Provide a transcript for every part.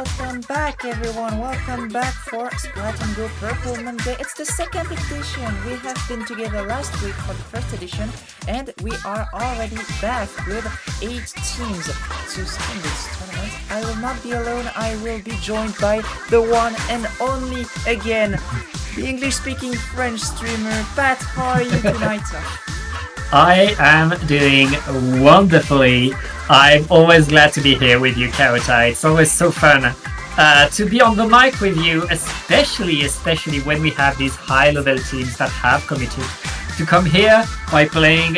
welcome back everyone. Welcome back for Splat'n'Go Purple Monday. It's the second edition. We have been together last week for the first edition and we are already back with 8 teams to start this tournament. I will not be alone. I will be joined by the one and only again, the English-speaking French streamer Pat. How are you tonight? I am doing wonderfully. I'm always glad to be here with you, Karata. It's always so fun to be on the mic with you, especially when we have these high-level teams that have committed to come here by playing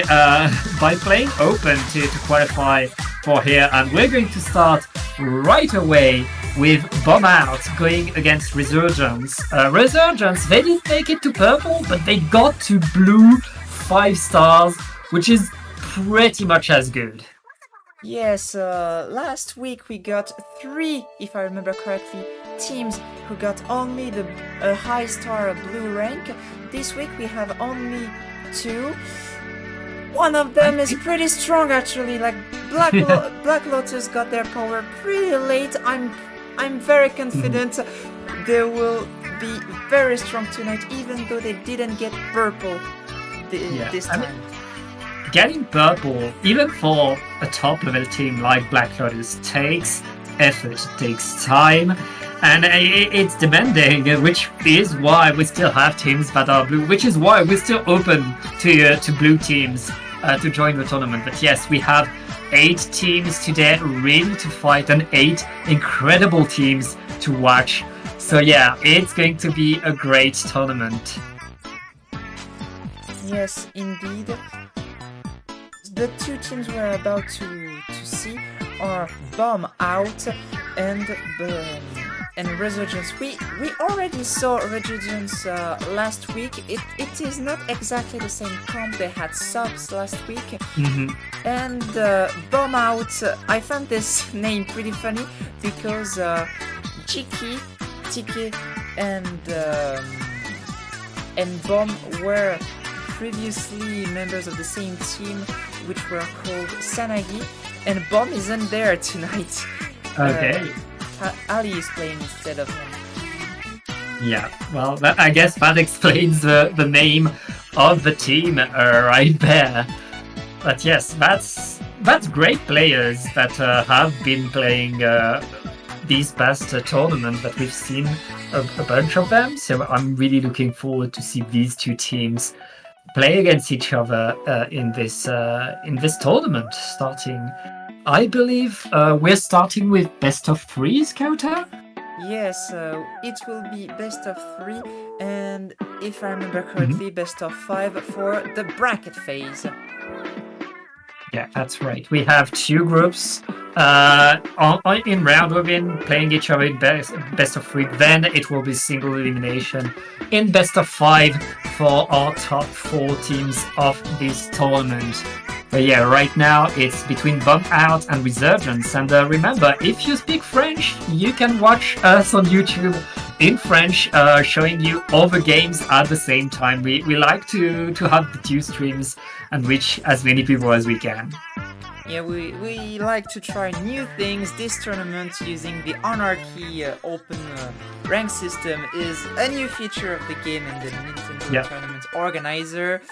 open to qualify for here. And we're going to start right away with Bomb Out going against Resurgence. Resurgence, they didn't make it to purple, but they got to blue 5 stars, which is pretty much as good. Yes, last week we got 3, if I remember correctly, teams who got only the high star blue rank. This week we have only 2. One of them is pretty strong actually, like Black Lotus got their power pretty late. I'm very confident they will be very strong tonight, even though they didn't get purple this time. Getting purple, even for a top level team like Black Lotus, takes effort, it takes time, and it's demanding, which is why we still have teams that are blue, which is why we're still open to blue teams to join the tournament. But yes, we have 8 teams today ready to fight, and 8 incredible teams to watch. So yeah, it's going to be a great tournament. Yes, indeed. The 2 teams we're about to see are Bomb Out and Resurgence. We already saw Resurgence last week. It is not exactly the same comp. They had subs last week. Mm-hmm. And Bomb Out, I found this name pretty funny because Chiki, Tiki, and Bomb were previously members of the same team, which were called Sanagi, and Bomb isn't there tonight. Okay. Ali is playing instead of him. Yeah, well, I guess that explains the name of the team right there. But yes, that's great players that have been playing these past tournaments that we've seen a bunch of them. So I'm really looking forward to see these 2 teams play against each other in this tournament. Starting, I believe we're starting with best of 3s, Kauta? Yes, it will be best of 3, and if I remember correctly, best of 5 for the bracket phase. Yeah, that's right. We have 2 groups in round robin playing each other in best of 3. Then it will be single elimination in best of 5 for our top 4 teams of this tournament. But yeah, right now it's between Bomb Out and Resurgence. And remember, if you speak French, you can watch us on YouTube in French, showing you all the games at the same time. We like to have the 2 streams and reach as many people as we can. Yeah, we like to try new things. This tournament using the Anarchy open rank system is a new feature of the game and the Nintendo Tournament Organizer.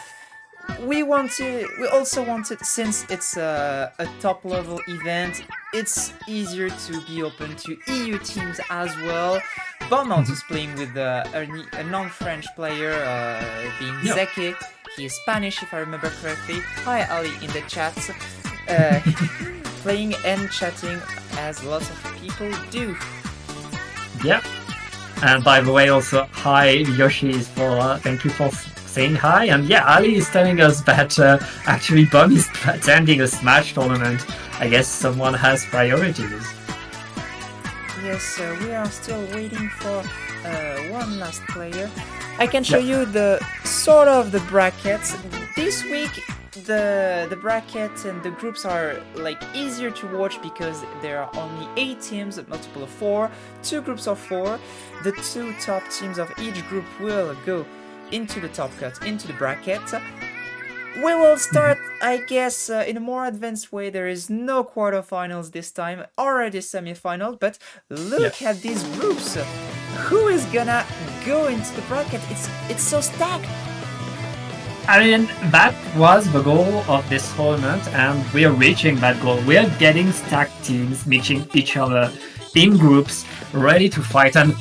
We also wanted, since it's a top level event, it's easier to be open to EU teams as well. Beaumont is playing with a non-French player, being Zeke. He is Spanish, if I remember correctly. Hi Ali in the chat. Playing and chatting as lots of people do. Yeah. And by the way, also hi Yoshi thank you for saying hi. And yeah, Ali is telling us that actually Bomb is attending a Smash tournament. I guess someone has priorities. Yes, we are still waiting for one last player. I can show you the brackets. This week the bracket and the groups are like easier to watch because there are only 8 teams, a multiple of 4, 2 groups of 4. The 2 top teams of each group will go into the top cut, into the bracket. We will start, I guess, in a more advanced way. There is no quarterfinals this time, already semifinal, but look at these groups. Who is gonna go into the bracket? It's so stacked. I mean, that was the goal of this tournament, and we are reaching that goal. We are getting stacked teams meeting each other in groups, ready to fight. And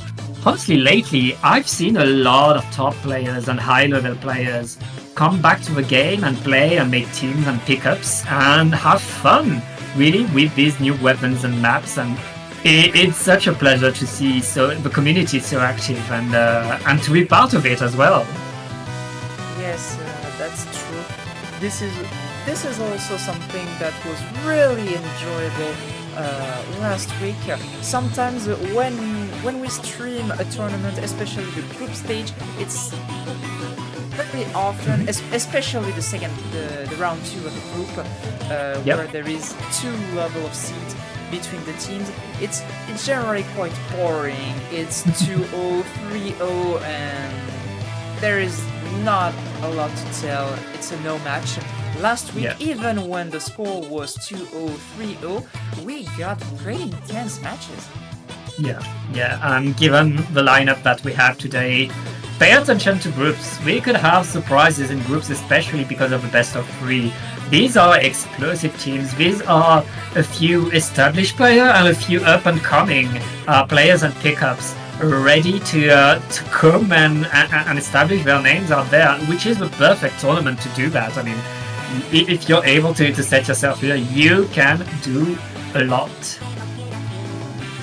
honestly, lately, I've seen a lot of top players and high-level players come back to the game and play and make teams and pickups and have fun, really, with these new weapons and maps. And it's such a pleasure to see the community so active and to be part of it as well. Yes, that's true. This is also something that was really enjoyable last week. Sometimes when we stream a tournament, especially the group stage, it's very often, especially the round 2 of the group, where there is 2 level of seeds between the teams. It's generally quite boring. It's 2-0, 3-0, and there is not a lot to tell. It's a no match. Last week, even when the score was 2-0, 3-0, we got pretty intense matches. Yeah, and given the lineup that we have today, pay attention to groups. We could have surprises in groups, especially because of the best of 3. These are explosive teams. These are a few established players and a few up-and-coming players and pickups ready to come and establish their names out there, which is the perfect tournament to do that. I mean, if you're able to set yourself here, you can do a lot.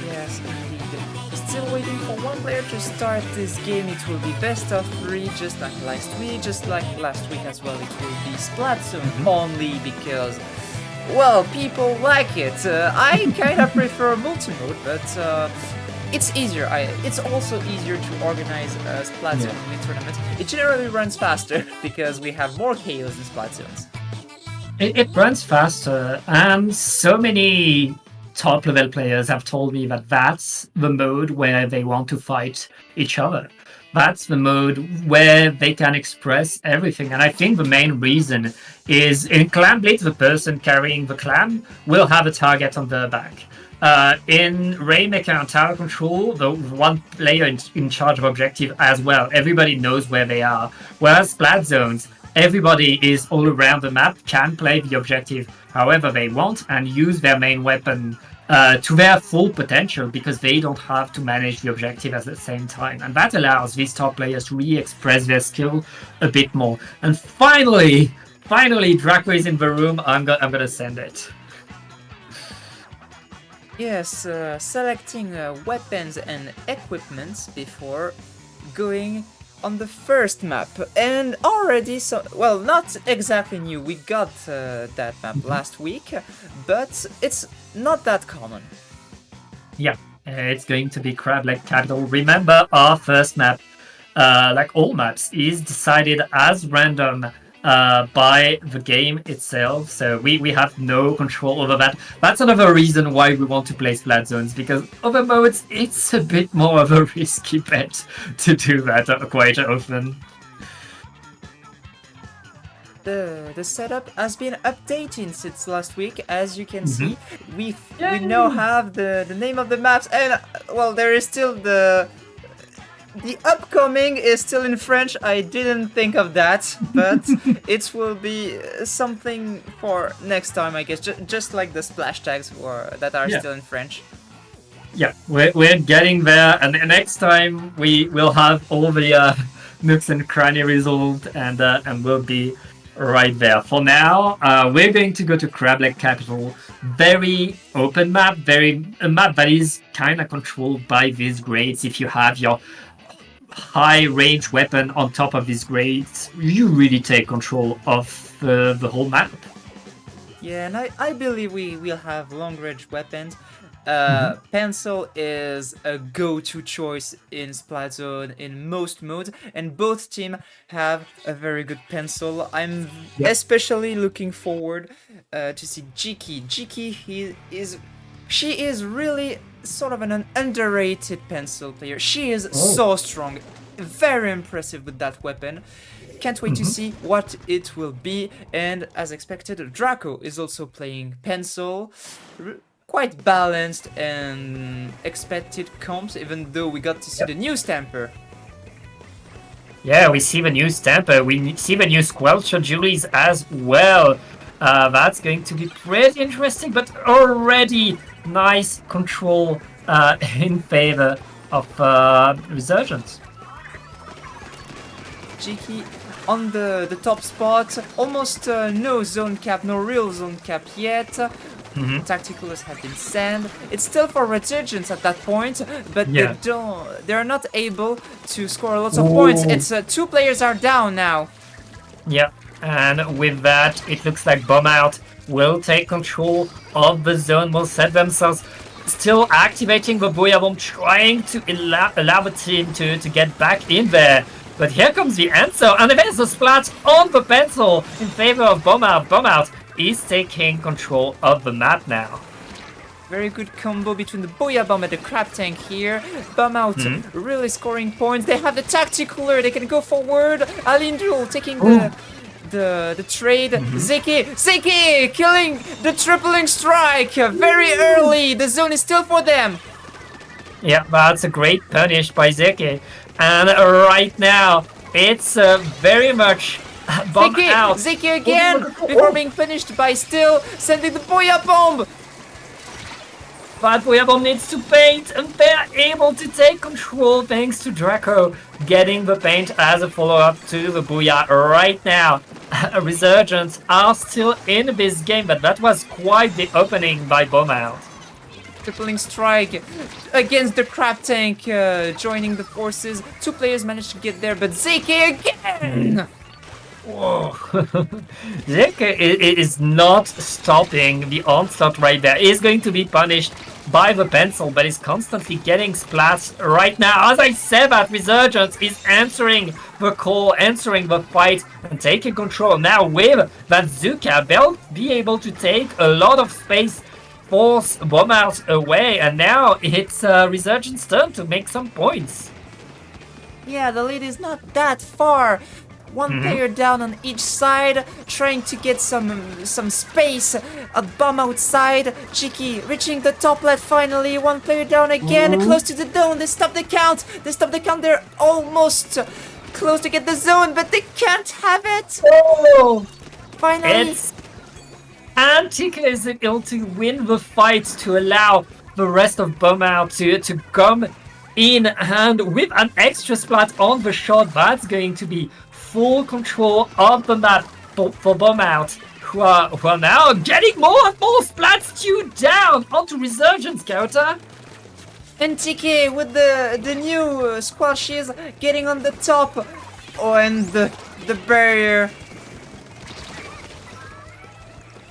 Yes, indeed. Still waiting for one player to start this game. It will be best of 3, just like last week. Just like last week as well, it will be Splat'n'Go only because, well, people like it. I kind of prefer multi-mode, but it's easier. It's also easier to organize a Splat'n'Go tournament. It generally runs faster because we have more chaos in Splat'n'Zones. It runs faster, and so many top level players have told me that that's the mode where they want to fight each other. That's the mode where they can express everything. And I think the main reason is in Clan Blitz, the person carrying the clan will have a target on their back. In Rainmaker and Tower Control, the one player in charge of objective as well. Everybody knows where they are. Whereas Splat'n'Zones, everybody is all around the map, can play the objective however they want and use their main weapon to their full potential because they don't have to manage the objective at the same time. And that allows these top players to really express their skill a bit more. And finally, Draco is in the room. I'm gonna send it. Yes, selecting weapons and equipments before going on the first map. And already, well, not exactly new. We got that map last week, but it's not that common. Yeah, it's going to be Crab Lake Capital. Remember, our first map, like all maps, is decided as random by the game itself, so we have no control over that. That's another reason why we want to play Splat'n'Zones, because other modes, it's a bit more of a risky bet to do that quite often. The setup has been updating since last week. As you can see, we now have the name of the maps, and well, there is still the upcoming is still in French. I didn't think of that, but it will be something for next time, I guess. Just like the splash tags that are still in French. Yeah, we're getting there, and next time we will have all the nooks and cranny resolved, and we'll be right there. For now, we're going to go to Crab Lake Capital. Very open map, a map that is kind of controlled by these grades. If you have your high range weapon on top of these grades, you really take control of the whole map. Yeah, and I believe we will have long range weapons. Pencil is a go-to choice in Splat'n'Zone in most modes, and both teams have a very good pencil. I'm especially looking forward to see Jiki. Jiki, she is really sort of an underrated pencil player. She is so strong, very impressive with that weapon. Can't wait to see what it will be. And as expected, Draco is also playing Pencil. Quite balanced and expected comps, even though we got to see the new Stamper. Yeah, we see the new Stamper. We see the new Squelcher Julies as well. That's going to be pretty interesting, but already nice control in favor of Resurgence. Cheeky on the top spot, almost no zone cap, no real zone cap yet. Tacticals have been sent. It's still for Resurgence at that point, but they're not able to score lots of points. It's 2 players are down now. Yeah, and with that, it looks like Bomb Out will take control of the zone, will set themselves, still activating the Booyah Bomb, trying to allow the team to get back in there. But here comes the answer, and there's a splat on the Pencil in favor of Bomb Out. Bomb Out is taking control of the map now. Very good combo between the Booyah Bomb and the Crab Tank here. Bomb Out really scoring points. They have the Tacticaler, they can go forward. Alindul taking the trade. Zeki killing the tripling strike very early. The zone is still for them. Yeah, that's a great punish by Zeki. And right now, it's very much Bomb Out. Zeki again, before being punished by still sending the Booyah Bomb. But Booyah Bomb needs to paint, and they're able to take control thanks to Draco getting the paint as a follow-up to the Booyah right now. Resurgence are still in this game, but that was quite the opening by Bomb Out. Tripling strike against the Crab Tank, joining the forces. 2 players managed to get there, but Zeki again! Whoa. Zeki is not stopping the onslaught right there. He's going to be punished by the Pencil, but is constantly getting splats right now. As I said, that Resurgence is answering the call, answering the fight, and taking control. Now with that Zuka, they'll be able to take a lot of space, force Bomb Out away, and now it's Resurgence's turn to make some points. Yeah, the lead is not that far. 1 player down on each side, trying to get some space. A bomb outside. Cheeky reaching the top left finally. 1 player down again, close to the zone. They stop the count. They're almost close to get the zone, but they can't have it. Finally. Antika is able to win the fight to allow the rest of Bomb Out to come in, and with an extra splat on the shot, that's going to be full control of the map for Bomb Out, who are now getting more and more splats due down onto Resurgence counter. And TK with the new squashes getting on the top. Oh, and the barrier.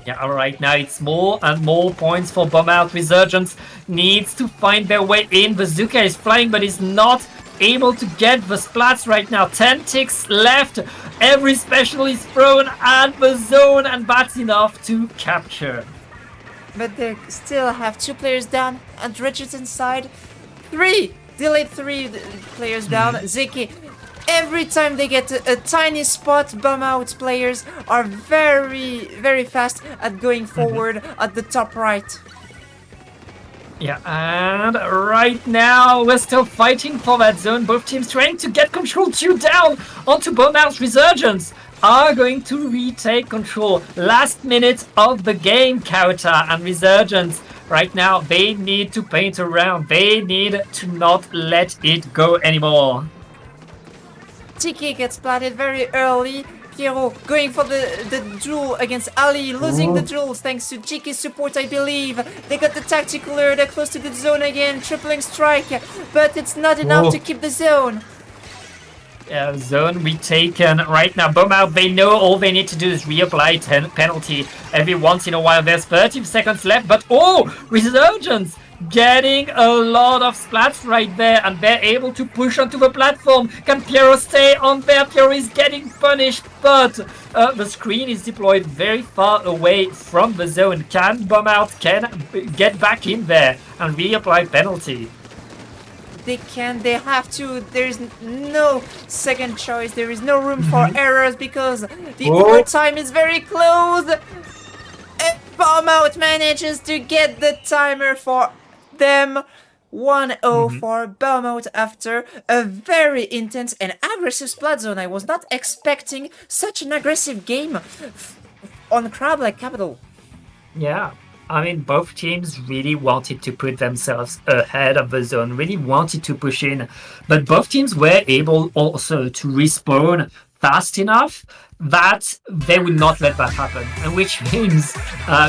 Yeah, alright, now it's more and more points for Bomb Out. Resurgence needs to find their way in. Bazooka is flying, but is not able to get the splats right now. 10 ticks left. Every special is thrown at the zone, and that's enough to capture. But they still have 2 players down, and Richards inside. 3! Delayed 3 players down. Zeki. Every time they get a tiny spot, Bomb Out players are very, very fast at going forward at the top right. Yeah, and right now we're still fighting for that zone. Both teams trying to get control due down onto Bomb Out's Resurgence are going to retake control. Last minute of the game, Kauta and Resurgence. Right now, they need to paint around. They need to not let it go anymore. Tiki gets splatted very early. Piero going for the duel against Ali, losing the duels thanks to Chiki's support, I believe. They got the Tacticaler, they're close to the zone again, tripling strike, but it's not enough to keep the zone. Yeah, zone retaken right now. Bomb Out, they know all they need to do is reapply penalty every once in a while. There's 30 seconds left, but Resurgence getting a lot of splats right there, and they're able to push onto the platform. Can Piero stay on there? Piero is getting punished, but the screen is deployed very far away from the zone. Can Bomb Out get back in there and reapply penalty? they can. They have to. There is no second choice. There is no room for errors because the overtime is very close. And Bomb Out manages to get the timer for them. 1-0 for Bomb Out after a very intense and aggressive Splat Zone. I was not expecting such an aggressive game on Crab like Capital. Yeah. I mean, both teams really wanted to put themselves ahead of the zone, really wanted to push in, but both teams were able also to respawn fast enough that they would not let that happen, and which means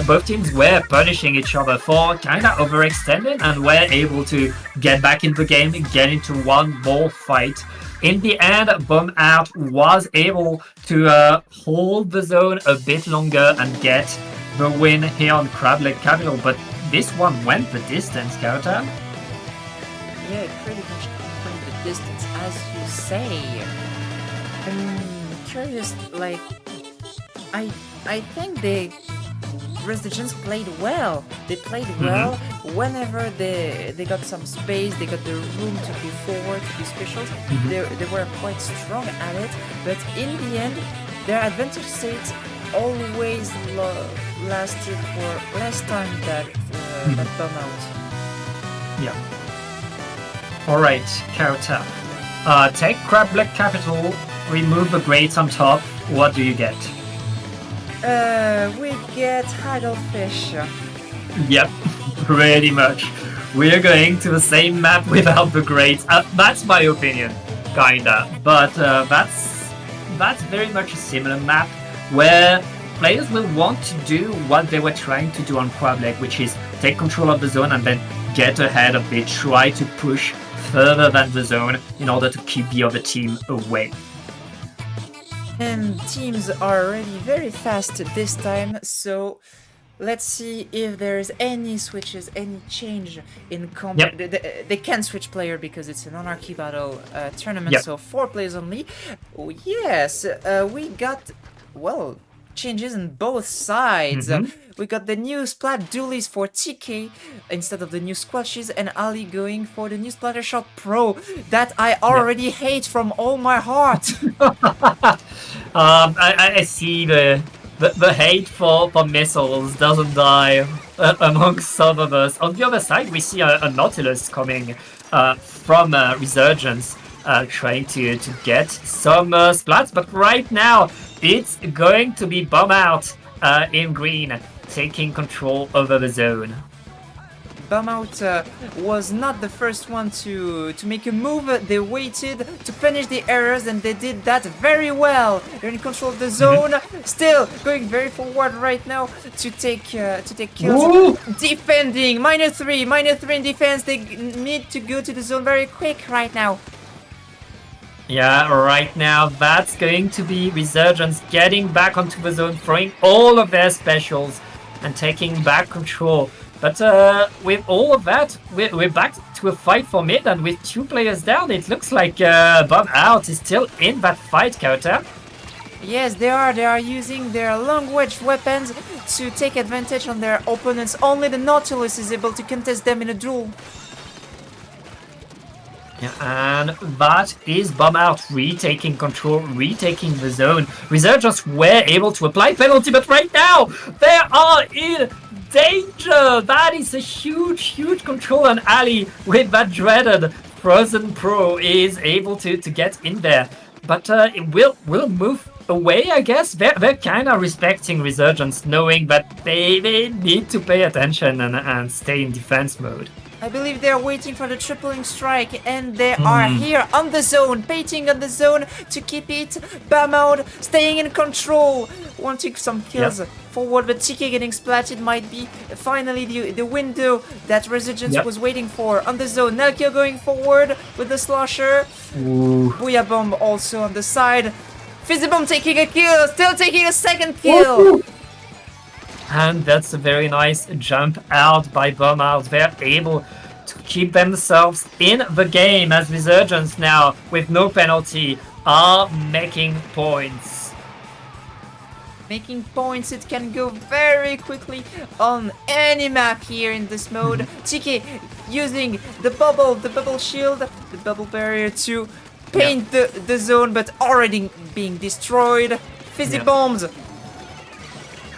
both teams were punishing each other for kind of overextending and were able to get back in the game and get into one more fight. In the end, Bomb Out was able to hold the zone a bit longer and get the win here on Crableg Capital, but this one went the distance, Kauta. Yeah, it pretty much went the distance, as you say. I'm curious, like, I think Residents played well. They played well whenever they got some space, they got the room to be forward, to be special. They were quite strong at it, but in the end, their advantage state always lasted for less time than Bomb Out. Yeah. Alright, Kauta. Take Crableg Capital, remove the grades on top. What do you get? We get Hagglefish. Yep, pretty much. We're going to the same map without the grades. That's my opinion, kinda. But that's very much a similar map where players will want to do what they were trying to do on Crableg, which is take control of the zone and then get ahead of it, try to push further than the zone in order to keep the other team away. And teams are already very fast this time, so let's see if there's any switches, any change in combat. Yep. They can switch player because it's an Anarchy Battle tournament, so 4 players only. Oh, yes, we got, well, changes on both sides. We got the new Splat Dualies for TK instead of the new Squashes, and Ali going for the new Splattershot Pro that I already hate from all my heart. I see the hate for missiles doesn't die amongst some of us. On the other side, we see a Nautilus coming from Resurgence, trying to get some splats, but right now it's going to be Bomb Out in green, taking control over the zone. Bomb Out was not the first one to make a move. They waited to punish the errors, and they did that very well. They're in control of the zone, still going very forward right now to take kills. Ooh. Defending -3 in defense. They need to go to the zone very quick right now. Yeah, right now that's going to be Resurgence getting back onto the zone, throwing all of their specials and taking back control. But with all of that, we're back to a fight for mid, and with 2 players down, it looks like Bomb Out is still in that fight, Kauta. Yes, they are. They are using their long wedge weapons to take advantage on their opponents. Only the Nautilus is able to contest them in a duel. Yeah, and that is Bomb Out retaking control, retaking the zone. Resurgence were able to apply penalty, but right now they are in danger. That is a huge control, and Ali with that dreaded Frozen Pro is able to get in there. But it will move away, I guess. They're kind of respecting Resurgence, knowing that they need to pay attention and stay in defense mode. I believe they're waiting for the tripling strike, and they are here on the zone, baiting on the zone to keep it. Bomb Out staying in control, wanting some kills forward, but TK getting splatted might be finally the window that Resurgence was waiting for on the zone. Nelkio going forward with the slosher. Booyah Bomb also on the side. Fizzy Bomb taking a kill, still taking a second kill. And that's a very nice jump out by Bomb Out. They're able to keep themselves in the game as Resurgence now, with no penalty, are making points. Making points, it can go very quickly on any map here in this mode. TK using the bubble shield, the bubble barrier to paint the zone, but already being destroyed. Fizzy bombs.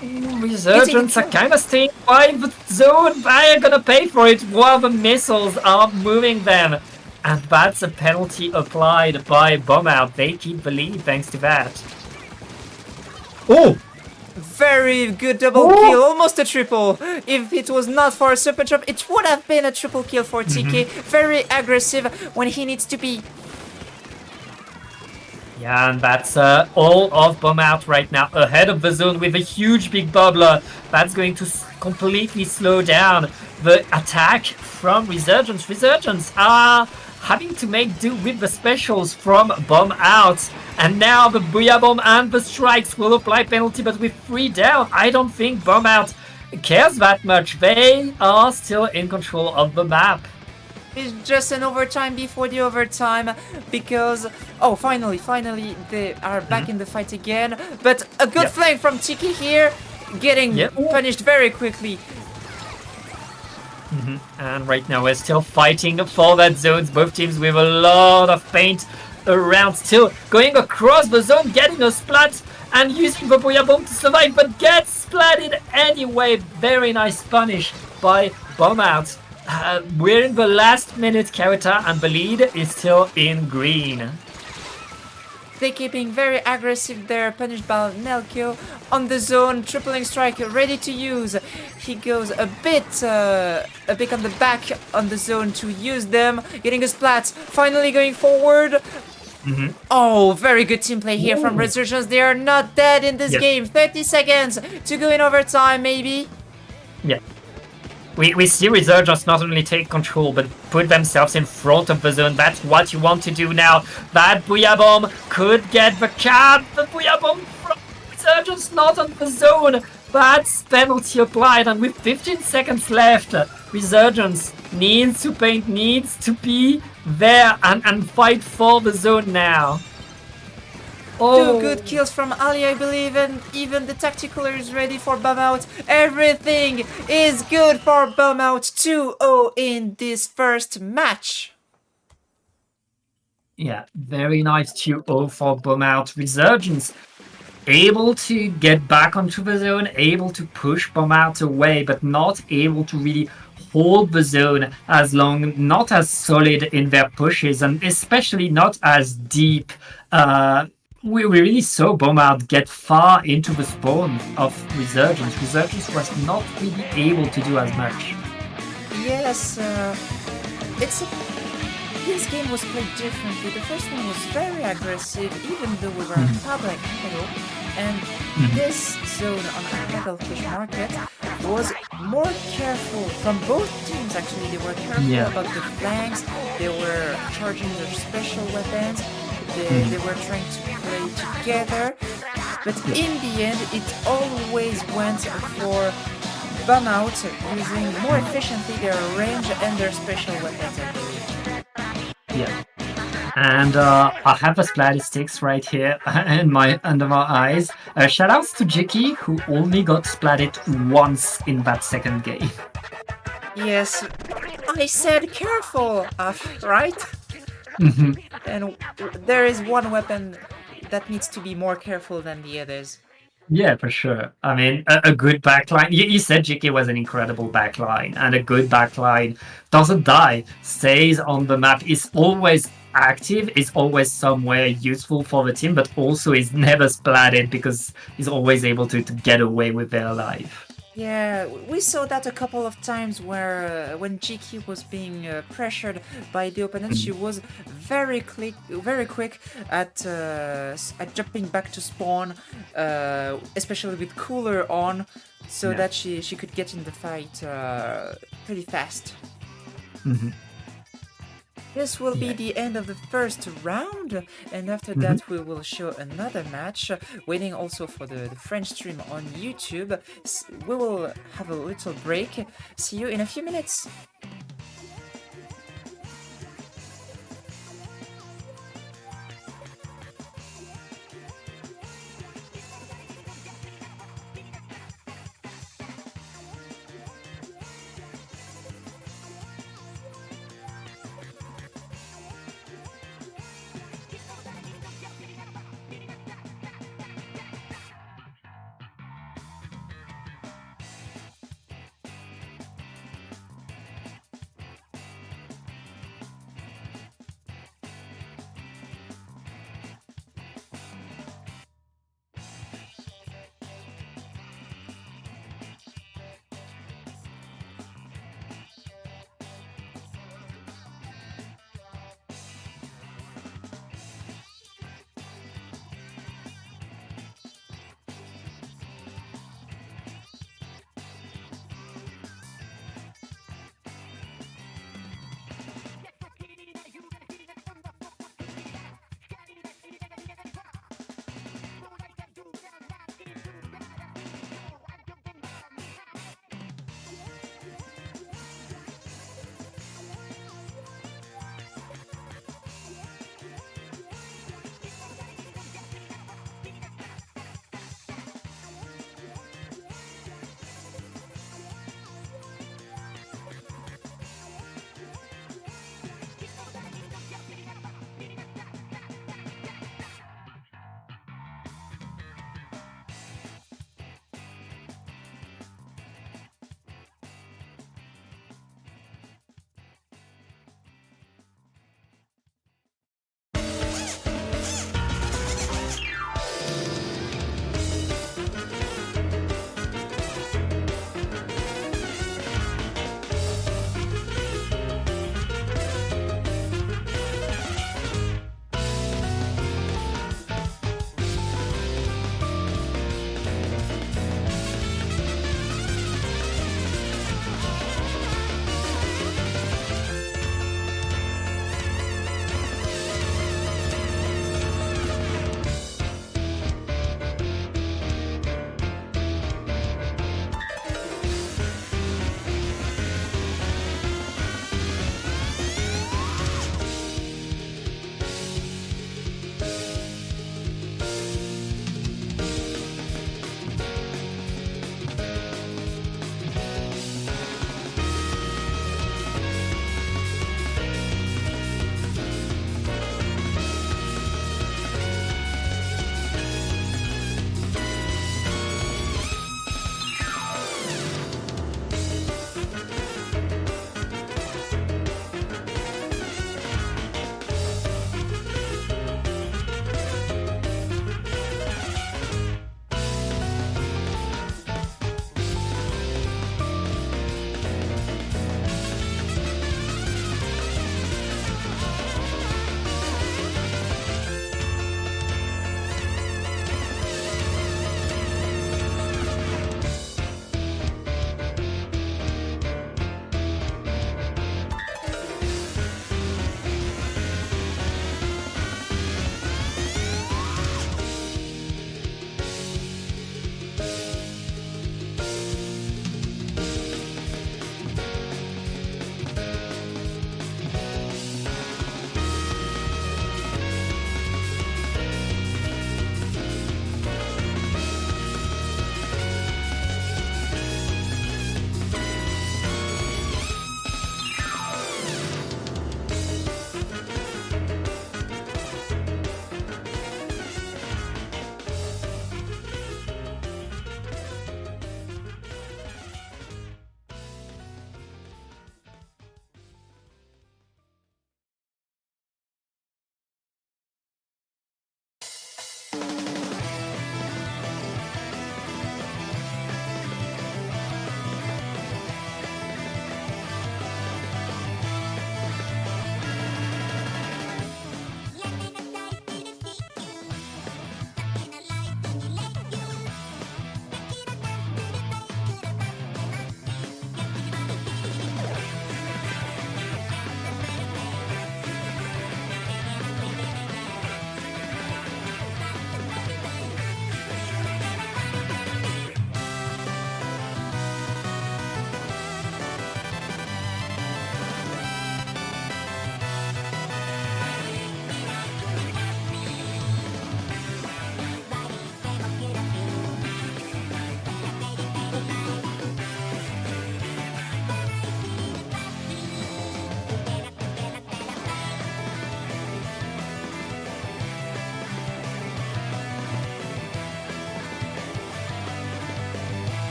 Resurgence are kind of staying by the zone. I am gonna pay for it while the missiles are moving them. And that's a penalty applied by Bomb Out. They keep the lead thanks to that. Oh! Very good double kill, almost a triple. If it was not for a super jump, it would have been a triple kill for TK. Very aggressive when he needs to be. Yeah, and that's all of Bomb Out right now, ahead of the zone with a huge big bubbler. That's going to completely slow down the attack from Resurgence. Resurgence are having to make do with the specials from Bomb Out. And now the Booyah Bomb and the strikes will apply penalty, but with 3 down, I don't think Bomb Out cares that much. They are still in control of the map. It's just an overtime before the overtime because finally they are back in the fight again, but a good flank from Tiki here, getting punished very quickly. And right now we're still fighting for that zones, both teams with a lot of paint around, still going across the zone, getting a splat and using the Booyah Bomb to survive, but gets splatted anyway. Very nice punish by Bomb Out. We're in the last minute, Kawita, and the lead is still in green. They keeping very aggressive there, punished by Nelko on the zone, tripling strike ready to use. He goes a bit on the back on the zone to use them, getting a splat, finally going forward. Oh, very good team play here from Resurgence. They are not dead in this game. 30 seconds to go in overtime, maybe. Yeah. We see Resurgence not only take control, but put themselves in front of the zone. That's what you want to do now. That Booyah Bomb could get the cap. The Booyah Bomb from Resurgence not on the zone. That's penalty applied, and with 15 seconds left, Resurgence needs to paint, needs to be there and fight for the zone now. 2 good kills from Ali, I believe, and even the tacticaler is ready for Bomb Out. Everything is good for Bomb Out. 2-0 in this first match. Yeah, very nice 2-0 for Bomb Out. Resurgence able to get back onto the zone, able to push Bomb Out away, but not able to really hold the zone as long, not as solid in their pushes, and especially not as deep. We really saw Bomb Out get far into the spawn of Resurgence. Resurgence was not really able to do as much. Yes, this game was played differently. The first one was very aggressive, even though we were in public middle. And this zone on Hagglefish Market was more careful from both teams, actually. They were careful about the flanks, they were charging their special weapons. They were trying to play together, but in the end, it always went for Bomb Out, using more efficiently their range and their special weapons, I believe. Yeah. And I have the statistics right here under my eyes. Shoutouts to Jiki, who only got splatted once in that second game. Yes, I said careful, right? And there is one weapon that needs to be more careful than the others. Yeah, for sure. I mean, a good backline. You said Jiki was an incredible backline, and a good backline doesn't die, stays on the map, is always active, is always somewhere useful for the team, but also is never splatted because he's always able to get away with their life. Yeah, we saw that a couple of times where when Jiki was being pressured by the opponent, she was very quick at jumping back to spawn, especially with cooler on, so that she could get in the fight pretty fast. This will be the end of the first round, and after that we will show another match, waiting also for the French stream on YouTube. We will have a little break. See you in a few minutes.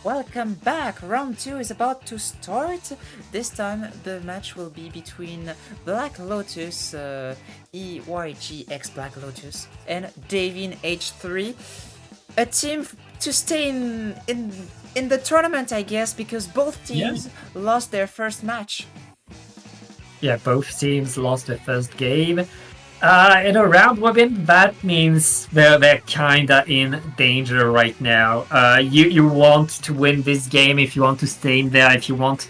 Welcome back! Round 2 is about to start. This time the match will be between Black Lotus, EYGX Black Lotus, and Davin H3. A team to stay in the tournament, I guess, because both teams lost their first match. Yeah, both teams lost their first game. In a round robin, that means they're kinda in danger right now. You want to win this game if you want to stay in there, if you want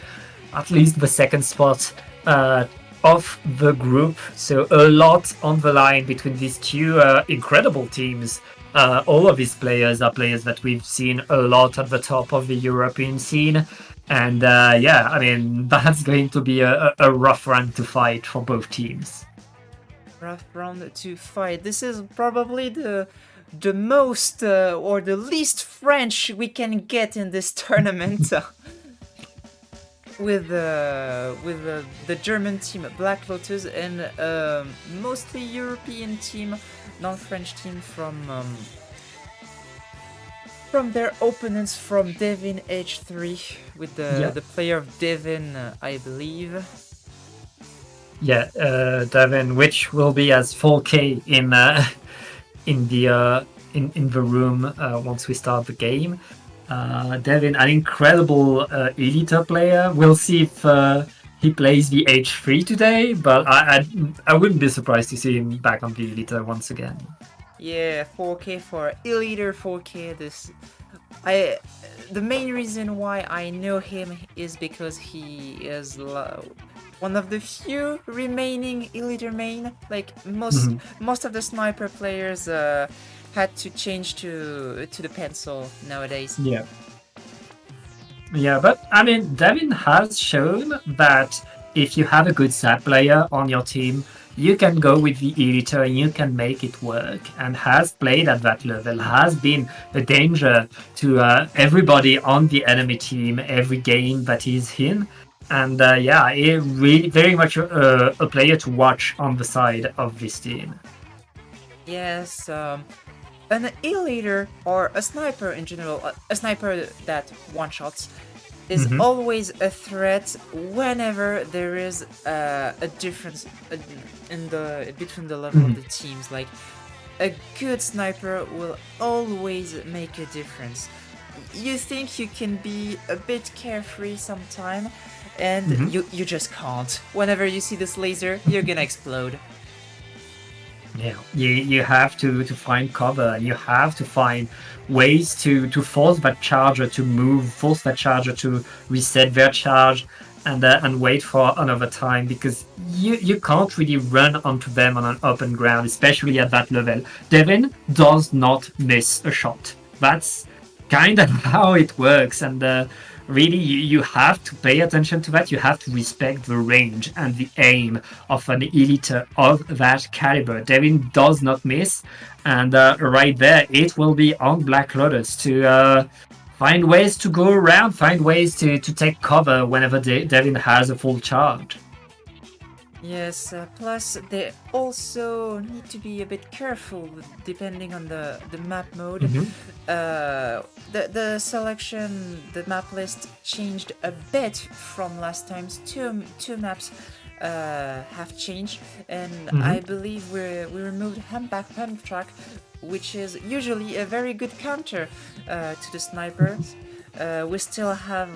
at least the second spot of the group. So a lot on the line between these two incredible teams. All of these players are players that we've seen a lot at the top of the European scene. And yeah, I mean, that's going to be a rough run to fight for both teams. Rough round to fight. This is probably the most or the least French we can get in this tournament. With the German team Black Lotus and mostly European team, non-French team from their opponents from Devin H3 with the player of Devin, I believe. Yeah, Devin, which will be as 4K in the room once we start the game. Devin, an incredible Elite player. We'll see if he plays the H3 today, but I wouldn't be surprised to see him back on the Elite once again. Yeah, 4K for Elite 4K. The main reason why I know him is because he is one of the few remaining Elite main. Like most of the sniper players had to change to the pencil nowadays. Yeah, but I mean, Devin has shown that if you have a good SAT player on your team, you can go with the Elite and you can make it work, and has played at that level, has been a danger to everybody on the enemy team every game that he's in. And yeah, really very much a player to watch on the side of this team. Yes, an E-leader or a sniper in general, a sniper that one-shots, is always a threat whenever there is a difference between the level of the teams. Like, a good sniper will always make a difference. You think you can be a bit carefree sometime, and you just can't. Whenever you see this laser, you're gonna explode. Yeah, you have to find cover, and you have to find ways to force that charger to move, force that charger to reset their charge, and wait for another time, because you can't really run onto them on an open ground, especially at that level. Devin does not miss a shot. That's kind of how it works, and really you have to pay attention to that. You have to respect the range and the aim of an Elite of that caliber. Devin does not miss, and right there it will be on Black Lotus to find ways to go around, find ways to take cover whenever Devin has a full charge. Yes, plus they also need to be a bit careful depending on the map mode. The selection, the map list changed a bit from last time's. Two maps have changed, and I believe we removed Humpback Track, which is usually a very good counter to the snipers. We still have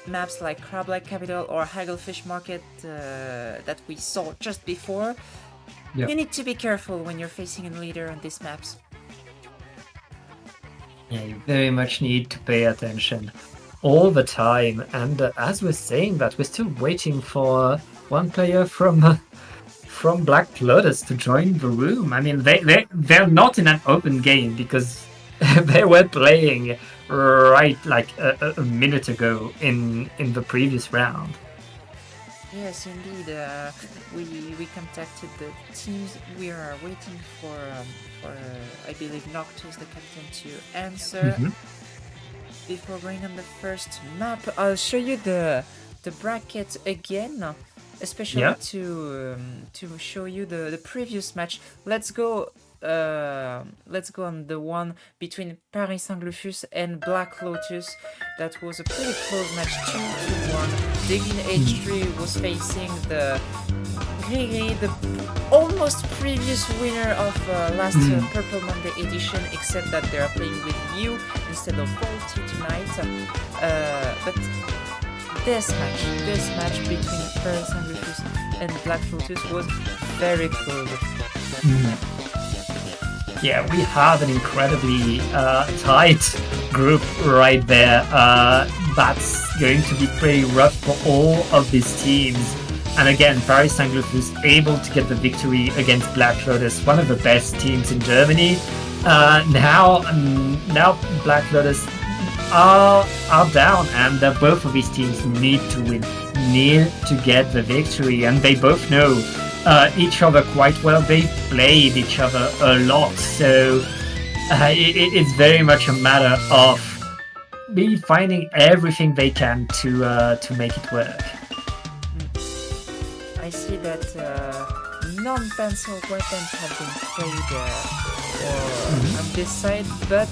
maps like Crab-like Capital or Hagglefish Market that we saw just before. You need to be careful when you're facing a leader on these maps. Yeah, you very much need to pay attention all the time. And as we're saying that, we're still waiting for one player from Black Lotus to join the room. I mean, they're not in an open game because they were playing right like a minute ago in the previous round. Yes, indeed. We contacted the teams. We are waiting for I believe Noctus, the captain, to answer. Before going on the first map, I'll show you the bracket again, especially to show you the previous match. Let's go let's go on the one between Paris Saint-Glufus and Black Lotus. That was a pretty close match, 2-1. Devin H3 was facing the Griri, the almost previous winner of last Purple Monday edition, except that they are playing with you instead of Faulty tonight. But this match between Paris Saint-Glufus and Black Lotus was very close. Yeah, we have an incredibly tight group right there. That's going to be pretty rough for all of these teams. And again, Paris Saint-Glufus able to get the victory against Black Lotus, one of the best teams in Germany. Now Black Lotus are down, and both of these teams need to win, need to get the victory, and they both know each other quite well. They've played each other a lot, so it's very much a matter of really finding everything they can to make it work. I see that non-pencil weapons have been played on this side, but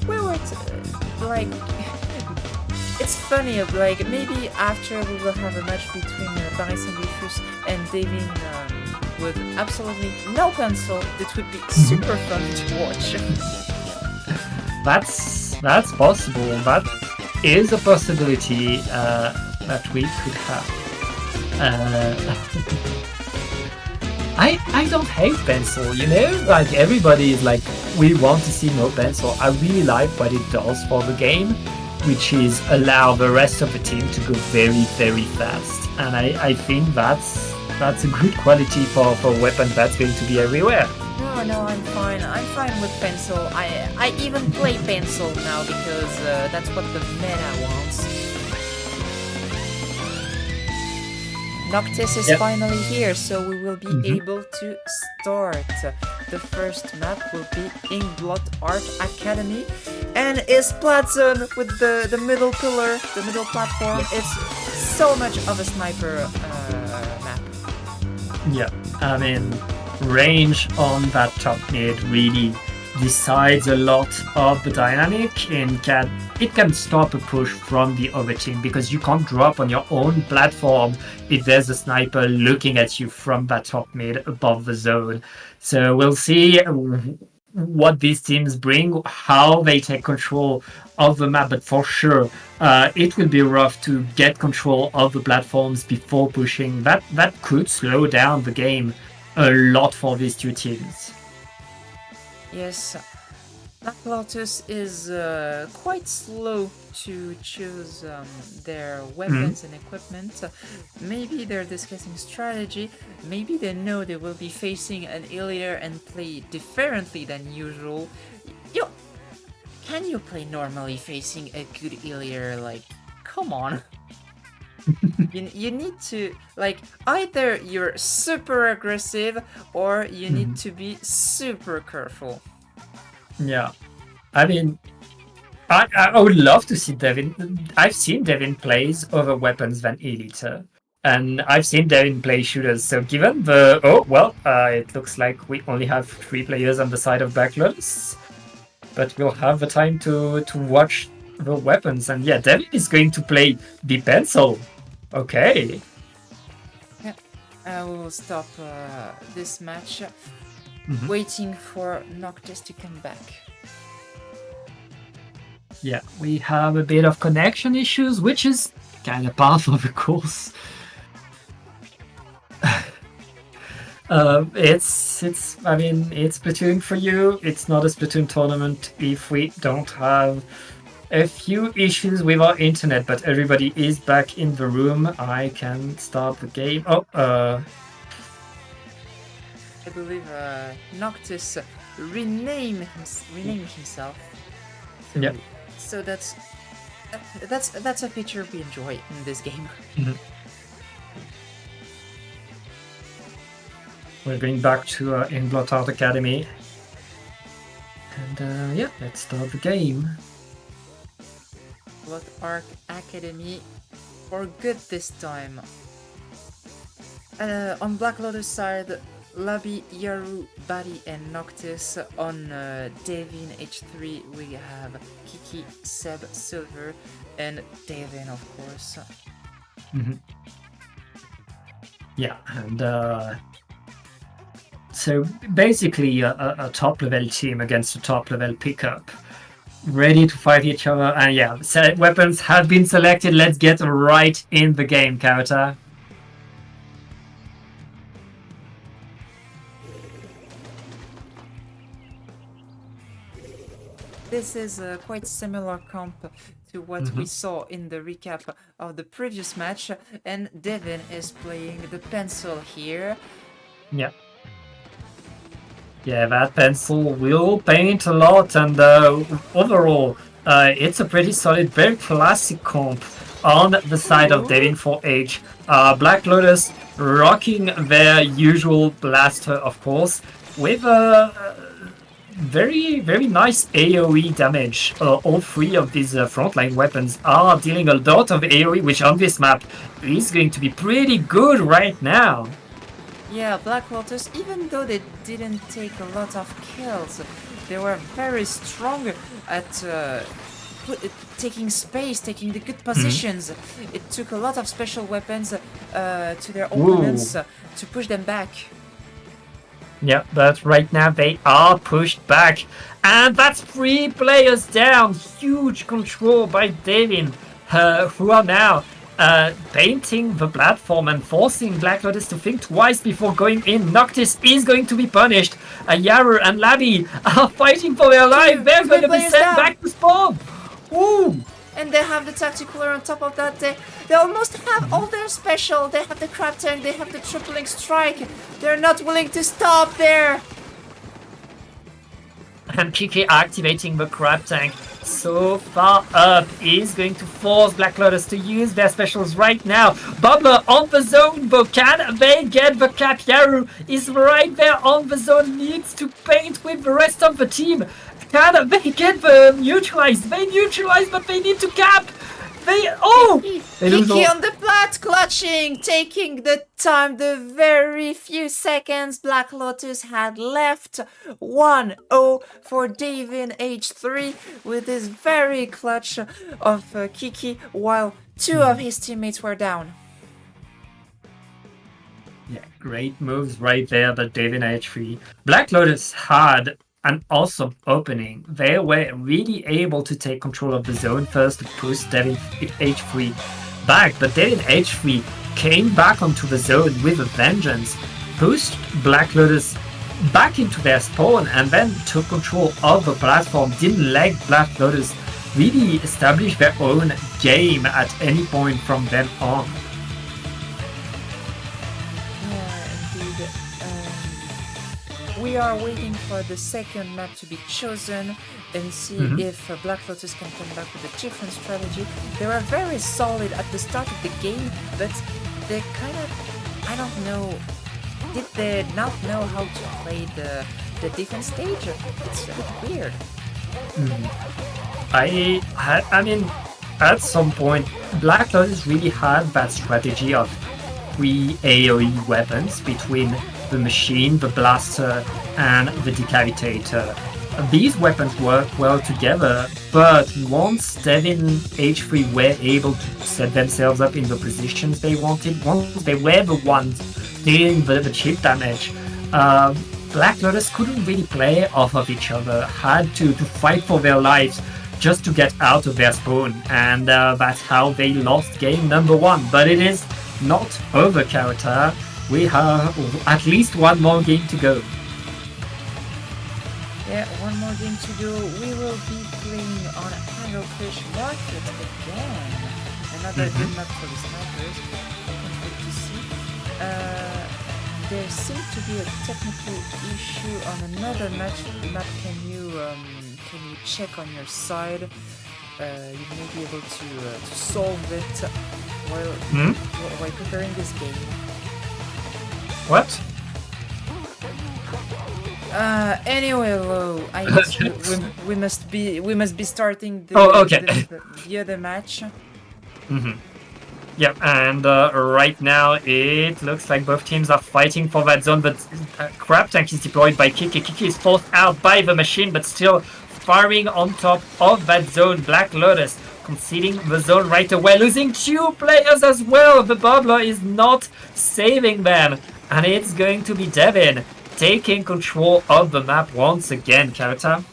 we were like, it's funny, like maybe after we will have a match between Paris Saint-Glufus and Devin with absolutely no pencil. It would be super fun to watch. That's possible. That is a possibility that we could have. I don't hate pencil, you know? Like, everybody is like, we want to see no pencil. I really like what it does for the game, which is allow the rest of the team to go very, very fast. And I think that's a good quality for a weapon that's going to be everywhere. No, I'm fine. I'm fine with pencil. I even play pencil now because that's what the meta wants. Noctis is finally here, so we will be able to start. The first map will be Inkblot Art Academy, and is Splat Zone with the middle pillar, the middle platform. It's so much of a sniper map. Yeah, I mean, range on that top mid really decides a lot of the dynamic, and it can stop a push from the other team, because you can't drop on your own platform if there's a sniper looking at you from that top mid above the zone. So we'll see what these teams bring, how they take control of the map, but for sure it will be rough to get control of the platforms before pushing. That could slow down the game a lot for these two teams. Yes, Black Lotus is quite slow to choose their weapons and equipment. Maybe they're discussing strategy. Maybe they know they will be facing an Illier and play differently than usual. Can you play normally facing a good Illier? Like, come on. You need to, like, either you're super aggressive or you need to be super careful. Yeah, I mean, I would love to see Devin. I've seen Devin plays other weapons than Elite, and I've seen Devin play shooters. So given the it looks like we only have 3 players on the side of Black Lotus, but we'll have the time to watch the weapons. And yeah, Devin is going to play the pencil. Okay. Yeah, I will stop this match, waiting for Noctis to come back. Yeah, we have a bit of connection issues, which is kind of part of the course. It's Splatoon for you. It's not a Splatoon tournament if we don't have a few issues with our internet, but everybody is back in the room. I can start the game. I believe Noctis renamed himself. Yeah. So that's a feature we enjoy in this game. We're going back to Inkblot Art Academy. And let's start the game. Inkblot Art Academy for good this time. On Black Lotus side, Labi, Yaru, Bari, and Noctis. On Devin H3, we have Kiki, Seb, Silver, and Devin, of course. Yeah, and so basically a top level team against a top level pickup, ready to fight each other. And yeah, weapons have been selected. Let's get right in the game, Kauta. This is a quite similar comp to what we saw in the recap of the previous match, and Devin is playing the pencil here. Yeah. Yeah, that pencil will paint a lot, and overall, it's a pretty solid, very classic comp on the side of Devin for H. Black Lotus rocking their usual blaster, of course, with a very, very nice AoE damage. All three of these frontline weapons are dealing a lot of AoE, which on this map is going to be pretty good right now. Yeah, Black Lotus, even though they didn't take a lot of kills, they were very strong at taking space, taking the good positions. It took a lot of special weapons to their opponents to push them back. Yeah, but right now they are pushed back. And that's 3 players down. Huge control by Devin, who are now painting the platform and forcing Black Lotus to think twice before going in. Noctis is going to be punished. Yaru and Labi are fighting for their life. They're going to be sent back to spawn. Ooh. And they have the tactical on top of that. They almost have all their special. They have the crab tank, they have the tripling strike. They're not willing to stop there. And Kiki activating the crab tank so far up is going to force Black Lotus to use their specials right now. Bubbler on the zone, but can they get the cap? Yaru is right there on the zone, needs to paint with the rest of the team. Can they get the neutralized? They neutralize, but they need to cap. They Kiki on the plat, clutching, taking the time, the very few seconds Black Lotus had left. 1-0 for Devin H3 with his very clutch of Kiki, while 2 of his teammates were down. Yeah, great moves right there by Devin H3. Black Lotus had an awesome opening. They were really able to take control of the zone first to push Devin H3 back, but Devin H3 came back onto the zone with a vengeance, pushed Black Lotus back into their spawn, and then took control of the platform. Didn't let Black Lotus really establish their own game at any point from then on. We are waiting for the second map to be chosen and see if Black Lotus can come back with a different strategy. They were very solid at the start of the game, but they kind of, I don't know, did they not know how to play the defense stage? It's a bit weird. I mean, at some point, Black Lotus really had that strategy of 3 AoE weapons between the machine, the blaster, and the decapitator. These weapons work well together, but once Devin H3 were able to set themselves up in the positions they wanted, once they were the ones dealing the chip damage, Black Lotus couldn't really play off of each other, had to fight for their lives just to get out of their spawn, and that's how they lost game number 1. But it is not over, Kauta. We have at least 1 more game to go. Yeah, 1 more game to go. We will be playing on Hagglefish Market again. Another good map for the snipers. I can't wait to see. There seems to be a technical issue on another map. Can you check on your side? You may be able to solve it while preparing this game. What? Anyway, Lo, I guess we must be starting the other match. Yep, and right now it looks like both teams are fighting for that zone, but Crab Tank is deployed by Kiki. Kiki is forced out by the machine, but still firing on top of that zone. Black Lotus conceding the zone right away, losing 2 players as well. The Bubbler is not saving them, and it's going to be Devin taking control of the map once again, Karata.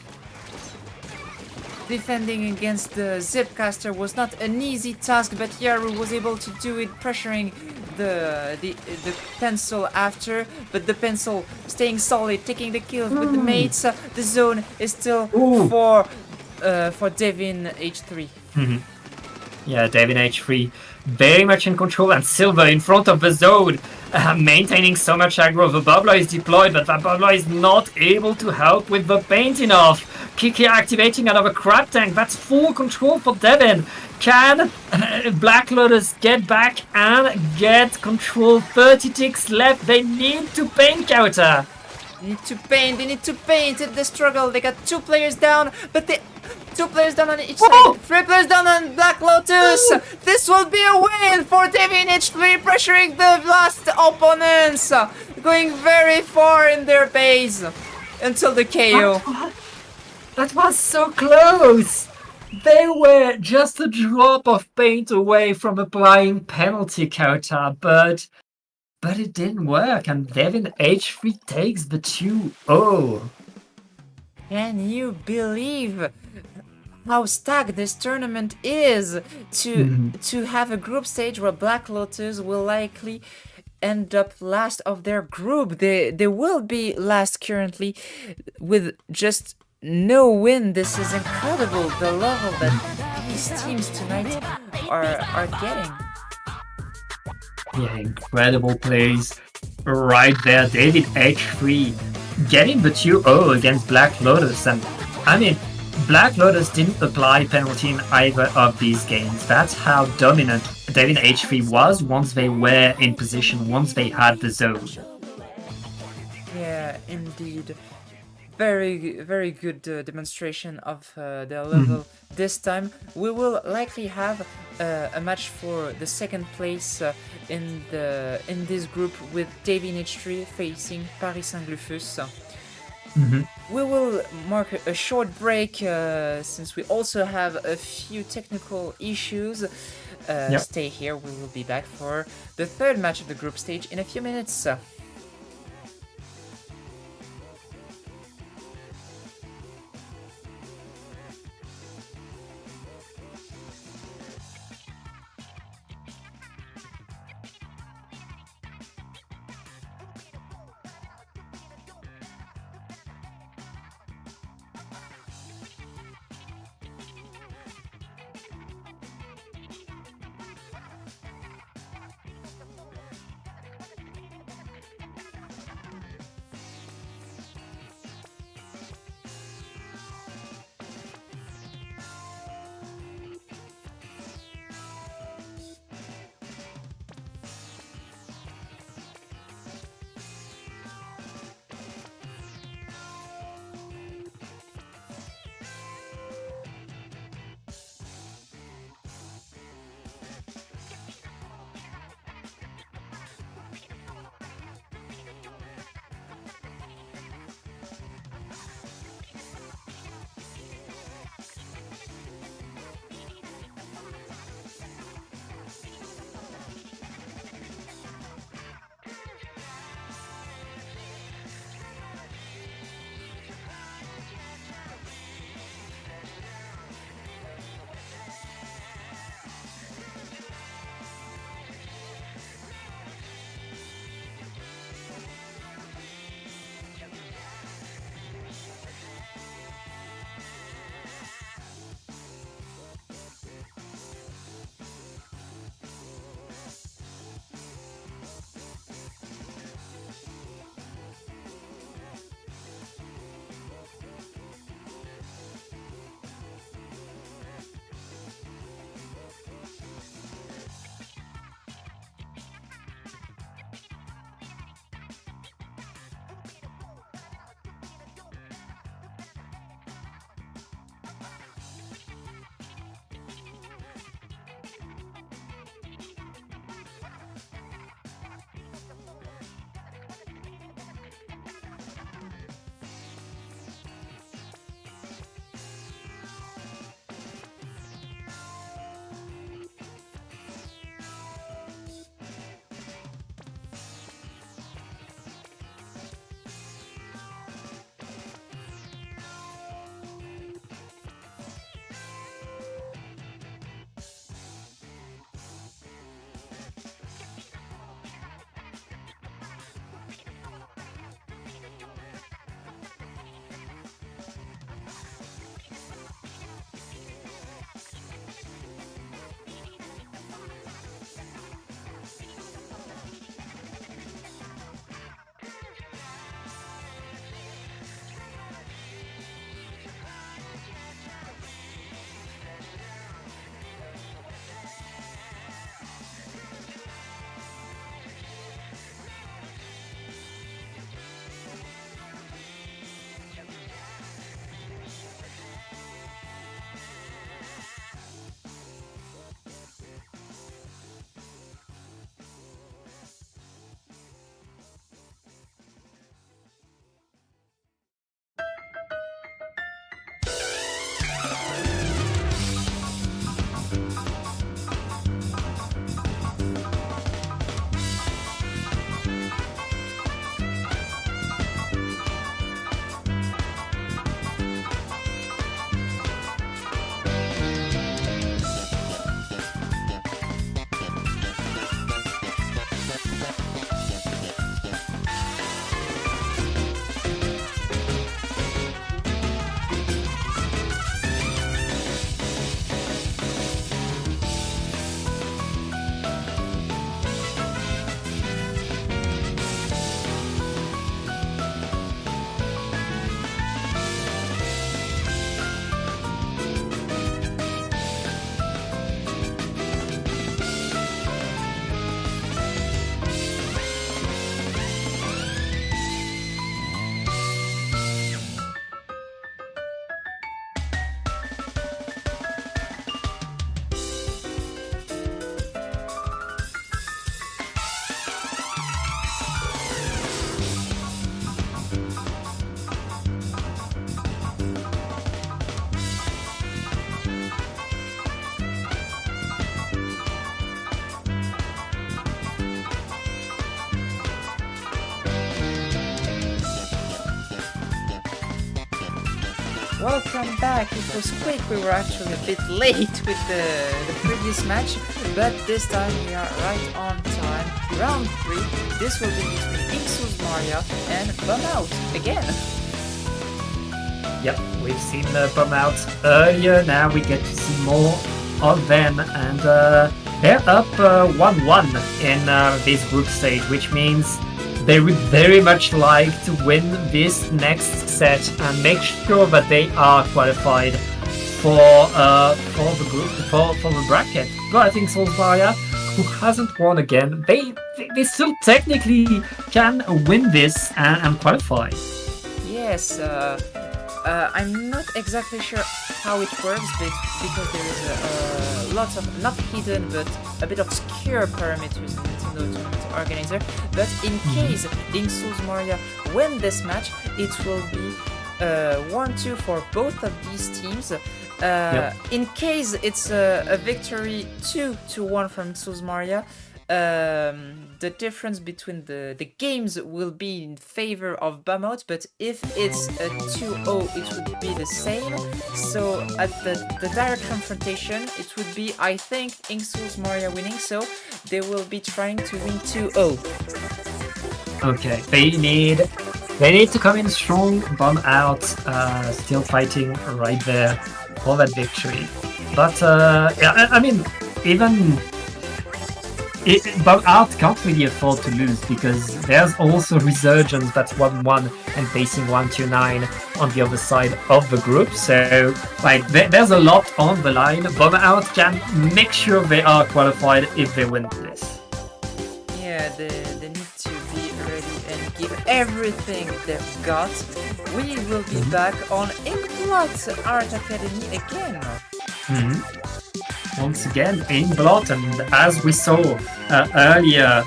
Defending against the Zipcaster was not an easy task, but Yaru was able to do it, pressuring the pencil after, but the pencil staying solid, taking the kills with the mates. The zone is still for Devin H3. Yeah, Devin H3 very much in control, and Silver in front of the zone, maintaining so much aggro. The Bubbler is deployed, but that Bubbler is not able to help with the paint enough. Kiki activating another Crab Tank. That's full control for Devin. Can Black Lotus get back and get control? 30 ticks left. They need to paint, Kauta. They need to paint. It's the struggle. They got 2 players down, but they 2 players down on each side, 3 players down on Black Lotus. This will be a win for Devin H3, pressuring the last opponents, going very far in their base until the KO. That was so close. They were just a drop of paint away from applying penalty, Kauta, but it didn't work, and Devin H3 takes the 2-0. Can you believe how stacked this tournament is to have a group stage where Black Lotus will likely end up last of their group? They will be last currently with just no win. This is incredible, the level that these teams tonight are getting. Yeah, incredible plays right there. David H3 getting the 2-0 against Black Lotus, and I mean, Black Lotus didn't apply penalty in either of these games. That's how dominant David H3 was once they were in position, once they had the zone. Yeah, indeed. Very, very good demonstration of their level this time. We will likely have a match for the second place in this group with Devin H3 facing Paris Saint-Glufus. We will mark a short break since we also have a few technical issues. Stay here, we will be back for the third match of the group stage in a few minutes. welcome back. It was quick, we were actually a bit late with the previous match, but this time we are right on time. Round 3, this will be between Inxus Maria and Bum Out again. Yep, we've seen Bum Out earlier, now we get to see more of them, and they're up 1-1 in this group stage, which means they would very much like to win this next set and make sure that they are qualified for the group, for the bracket. But I think Solskjaer, who hasn't won again, they still technically can win this and qualify. Yes, I'm not exactly sure how it works, but because there is lots of, not hidden, but a bit obscure parameters in Nintendo Tournament Organizer. But in case Inxus Maria win this match, it will be 1-2 for both of these teams. In case it's a victory 2-1 from Inxus Maria, the difference between the games will be in favor of Bum Out, but if it's a 2-0, it would be the same. So at the direct confrontation, it would be, I think, Inxus Maria winning, so they will be trying to win 2-0. Okay, they need to come in strong. Bum Out, still fighting right there for that victory. But yeah, I mean, even Bum Out can't really afford to lose, because there's also Resurgence that's 1-1 and facing 1-2-9 on the other side of the group. So like there's a lot on the line. Bum Out can make sure they are qualified if they win this. Yeah, they need to be ready and give everything they've got. We will be back on Inkblot Art Academy again. Once again in Blot, and as we saw earlier,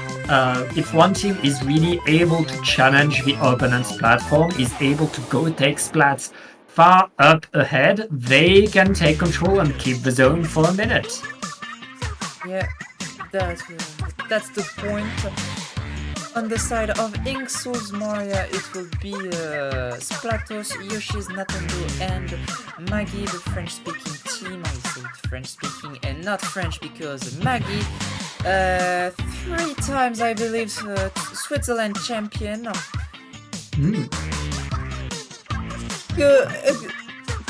if one team is really able to challenge the opponent's platform, is able to go take splats far up ahead, they can take control and keep the zone for a minute. Yeah, that's the point. On the side of Inxus Maria, it will be Splatos, Yoshi's Nintendo, and Maggie, the French-speaking team. I say French-speaking and not French because Maggie, 3 times I believe Switzerland champion.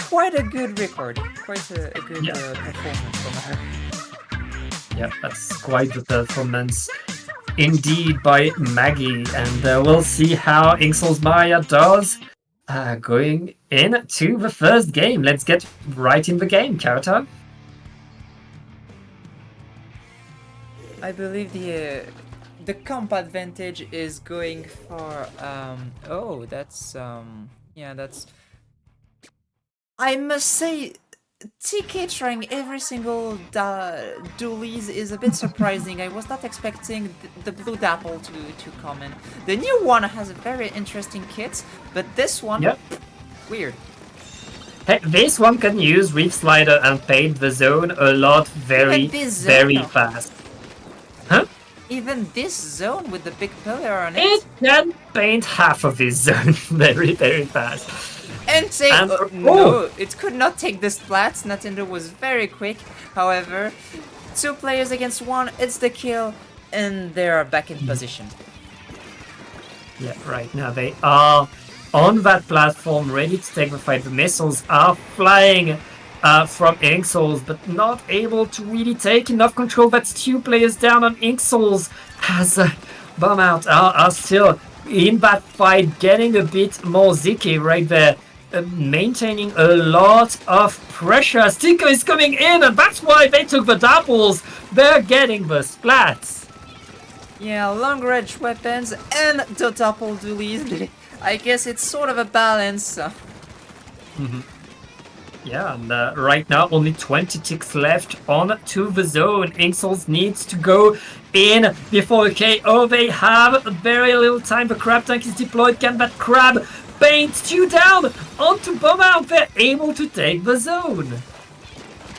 Quite a good record, quite a good performance from her. Yeah, that's quite the performance indeed by Maggie, and we'll see how Inxus Maria does going into the first game. Let's get right in the game, Karata. I believe the comp advantage is going for oh, that's yeah, that's, I must say, TK trying every single dualies is a bit surprising. I was not expecting the blue dapple to come in. The new one has a very interesting kit, but this one, weird. Hey, this one can use Reef Slider and paint the zone a lot very fast. Huh? Even this zone with the big pillar on it. It can paint half of this zone very fast. And say, no, it could not take the splats. Nintendo was very quick. However, 2 players against 1, it's the kill, and they are back in position. Yeah, right now they are on that platform, ready to take the fight. The missiles are flying from Inxus, but not able to really take enough control. That's 2 players down on Inxus, as Bum Out are still in that fight, getting a bit more zicky right there. Maintaining a lot of pressure. Sticker is coming in, and that's why they took the dapples. They're getting the splats. Yeah, long range weapons and the double dualies. I guess it's sort of a balance. Yeah, and right now only 20 ticks left on to the zone. Inxus needs to go in before the KO. They have very little time. The crab tank is deployed. Can that crab paint 2 down onto Bum Out? They're able to take the zone.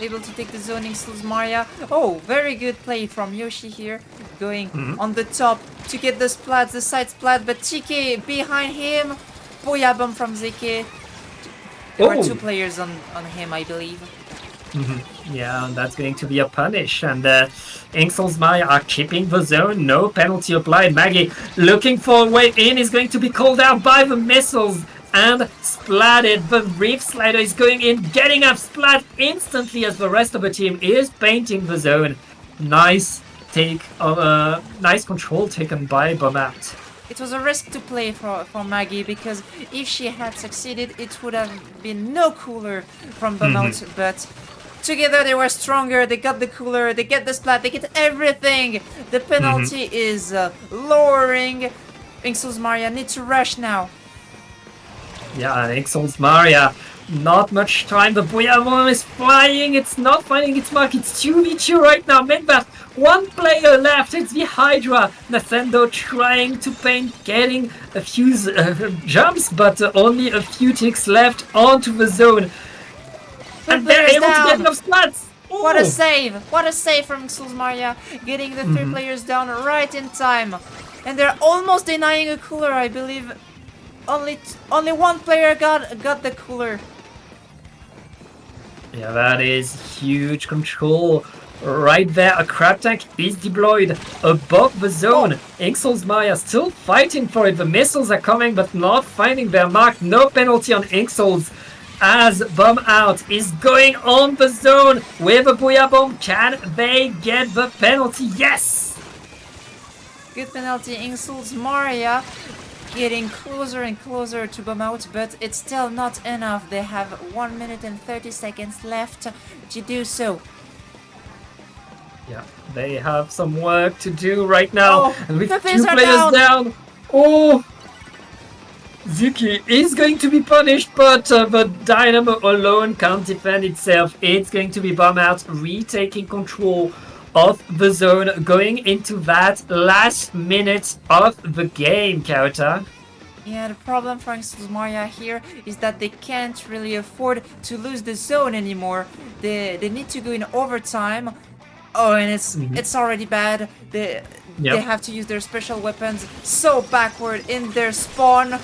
Able to take the zone, Inxus Maria. Oh, very good play from Yoshi here. Going on the top to get the splat, the side splat, but TK behind him. Booyah bomb from ZK. There are Oh. 2 players on him, I believe. Yeah, that's going to be a punish. And Inxels Maya are keeping the zone. No penalty applied. Maggie looking for a way in is going to be called out by the missiles. And Splatted, the Reef Slider is going in, getting up Splat instantly as the rest of the team is painting the zone. Nice nice control taken by Bomat. It was a risk to play for Maggie, because if she had succeeded, it would have been no cooler from Bomat, but together they were stronger, they got the cooler, they get the splat, they get everything! The penalty is lowering. Inxels Maria need to rush now. Yeah, Inxels Maria, not much time. The Bouillabon is flying, it's not finding its mark. It's 2v2 right now. Midbat, 1 player left. It's the Hydra. Nathendo trying to paint, getting a few jumps, but only a few ticks left onto the zone. And they're able to get enough splats. Ooh. What a save! What a save from Inxels Maria, getting the 3 players down right in time. And they're almost denying a cooler, I believe. Only 1 player got the cooler. Yeah, that is huge control. Right there, a crab tank is deployed above the zone. Inxels Maya still fighting for it. The missiles are coming, but not finding their mark. No penalty on Inxels, as Bomb Out is going on the zone with a Booyah Bomb. Can they get the penalty? Yes! Good penalty, Inxels Maria getting closer and closer to Bomb Out, but it's still not enough. They have 1 minute and 30 seconds left to do so. Yeah, they have some work to do right now. And with 2 players down. Oh! Zuki is going to be punished, but the Dynamo alone can't defend itself. It's going to be Bomb Out retaking control of the zone, going into that last minute of the game, Kauta. Yeah, the problem for Inxels Maria here is that they can't really afford to lose the zone anymore. They need to go in overtime. Oh, and it's already bad. They have to use their special weapons so backward in their spawn.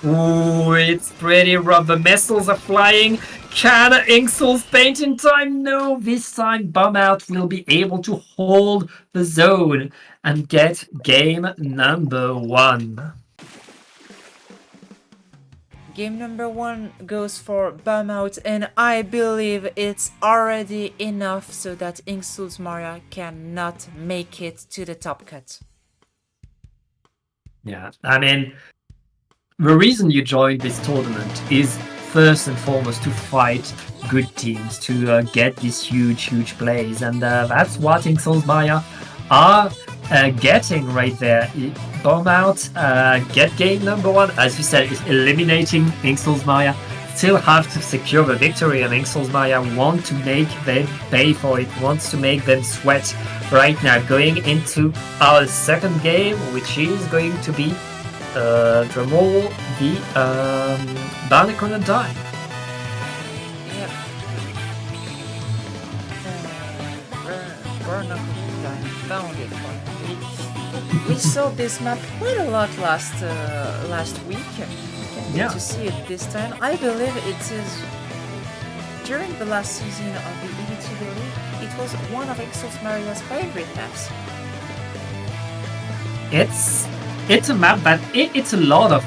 Ooh, it's pretty rough. The missiles are flying. Can Inxels paint in time? No, this time Bomb Out will be able to hold the zone and get game number 1. Game number 1 goes for Bomb Out, and I believe it's already enough so that Inxels Maria cannot make it to the top cut. Yeah, I mean, the reason you joined this tournament is first and foremost to fight good teams, to get these huge plays, and that's what Inxels Maria are getting right there. Bomb Out, get game number 1, as you said, is eliminating Inxels Maria. Still have to secure the victory, and Inxels Maria want to make them pay for it, wants to make them sweat right now. Going into our second game, which is going to be drumroll, the Barnacle and Die. Yep. Barnacle and Die, found it finally. We saw this map quite a lot last week. Can't wait to see it this time. I believe it is during the last season of the EDTV League. It was one of Inxels Maria's favorite maps. It's a map that it's a lot of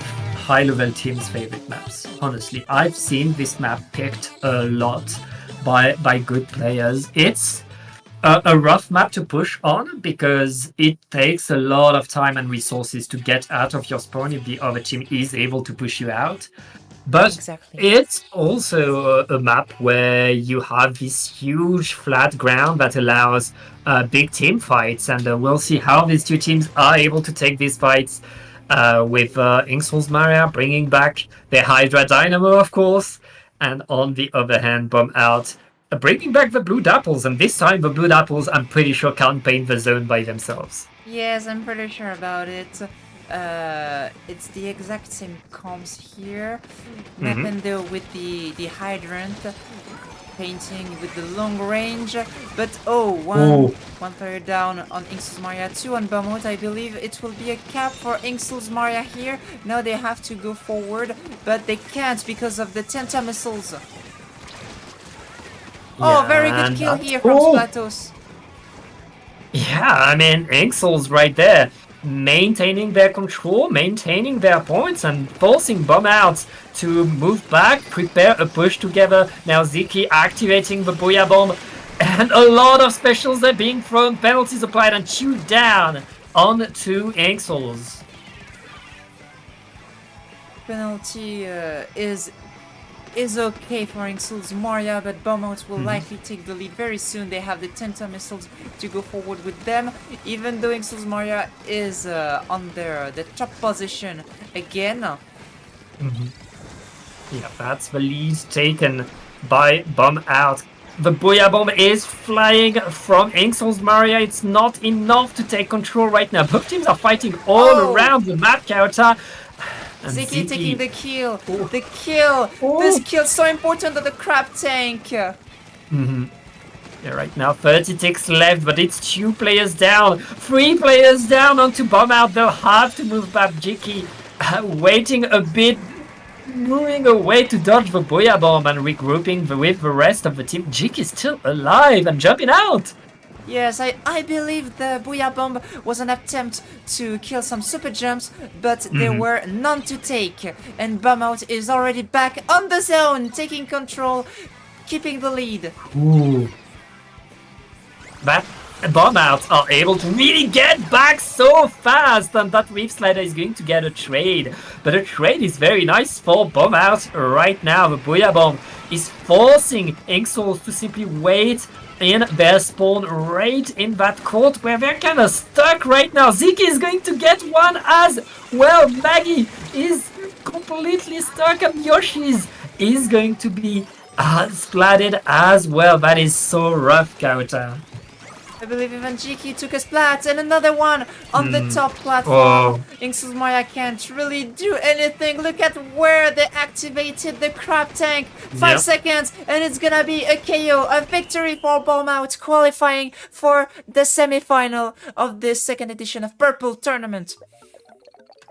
high-level teams' favorite maps. Honestly, I've seen this map picked a lot by good players. It's a rough map to push on because it takes a lot of time and resources to get out of your spawn if the other team is able to push you out. But it's also a map where you have this huge flat ground that allows big team fights, and we'll see how these 2 teams are able to take these fights with Inxels Maria bringing back their Hydra Dynamo, of course, and on the other hand, Bomb Out bringing back the Blue Dapples, and this time the Blue Dapples, I'm pretty sure, can't paint the zone by themselves. Yes, I'm pretty sure about it. It's the exact same comms here. Nathendo with the hydrant. painting with the long range. But one player down on Inxul's Maria, 2 on Bamut. I believe it will be a cap for Inxul's Maria here. Now they have to go forward, but they can't because of the Tenta missiles. Oh, very good kill here from Splatos. Yeah, I mean, Inxul's right there, maintaining their control, maintaining their points, and forcing Bomb out to move back, prepare a push together. Now Ziki activating the Booyah Bomb, and a lot of specials are being thrown, penalties applied, and chewed down onto Inxul's. Penalty is okay for Inxul's Maria, but Beaumont will likely take the lead very soon. They have the Tenta missiles to go forward with them, even though Inxul's Maria is on the top position again. Yeah, that's the lead taken by Bomb Out. The Booyah Bomb is flying from Inxul's Maria. It's not enough to take control right now. Both teams are fighting all around the map, Kauta. Ziki taking the kill. The kill. This kill so important on the crab tank. Yeah, right now 30 ticks left, but it's 2 players down. 3 players down onto Bomb Out. They'll have to move back. Jiki waiting a bit, moving away to dodge the Booyah Bomb and regrouping with the rest of the team. Jiki is still alive and jumping out. Yes, I believe the Booyah Bomb was an attempt to kill some super jumps, but there were none to take. And Bummout is already back on the zone, taking control, keeping the lead. But Bummout are able to really get back so fast, and that Reef Slider is going to get a trade. But a trade is very nice for Bummout right now. The Booyah Bomb is forcing Inxul to simply wait in their spawn right in that court where they're kind of stuck right now. Ziki is going to get one as well. Maggie is completely stuck, and Yoshi's is going to be splatted as well. That is so rough, Kauta. I believe even Jiki took a splat and another one on the top platform. Inxul's Maria can't really do anything. Look at where they activated the crab tank. 5 seconds and it's gonna be a KO, a victory for Beaumont, qualifying for the semi-final of this second edition of Purple Tournament.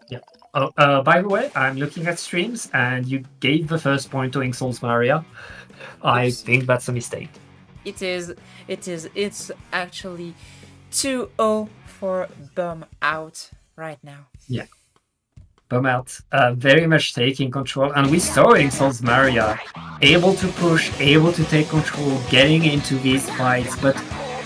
Yeah. By the way, I'm looking at streams and you gave the first point to Inxul's Maria. I think that's a mistake. It is. It's actually 2-0 for Beaumont right now. Yeah. Beaumont very much taking control. And we saw Inxul's Maria able to push, able to take control, getting into these fights. But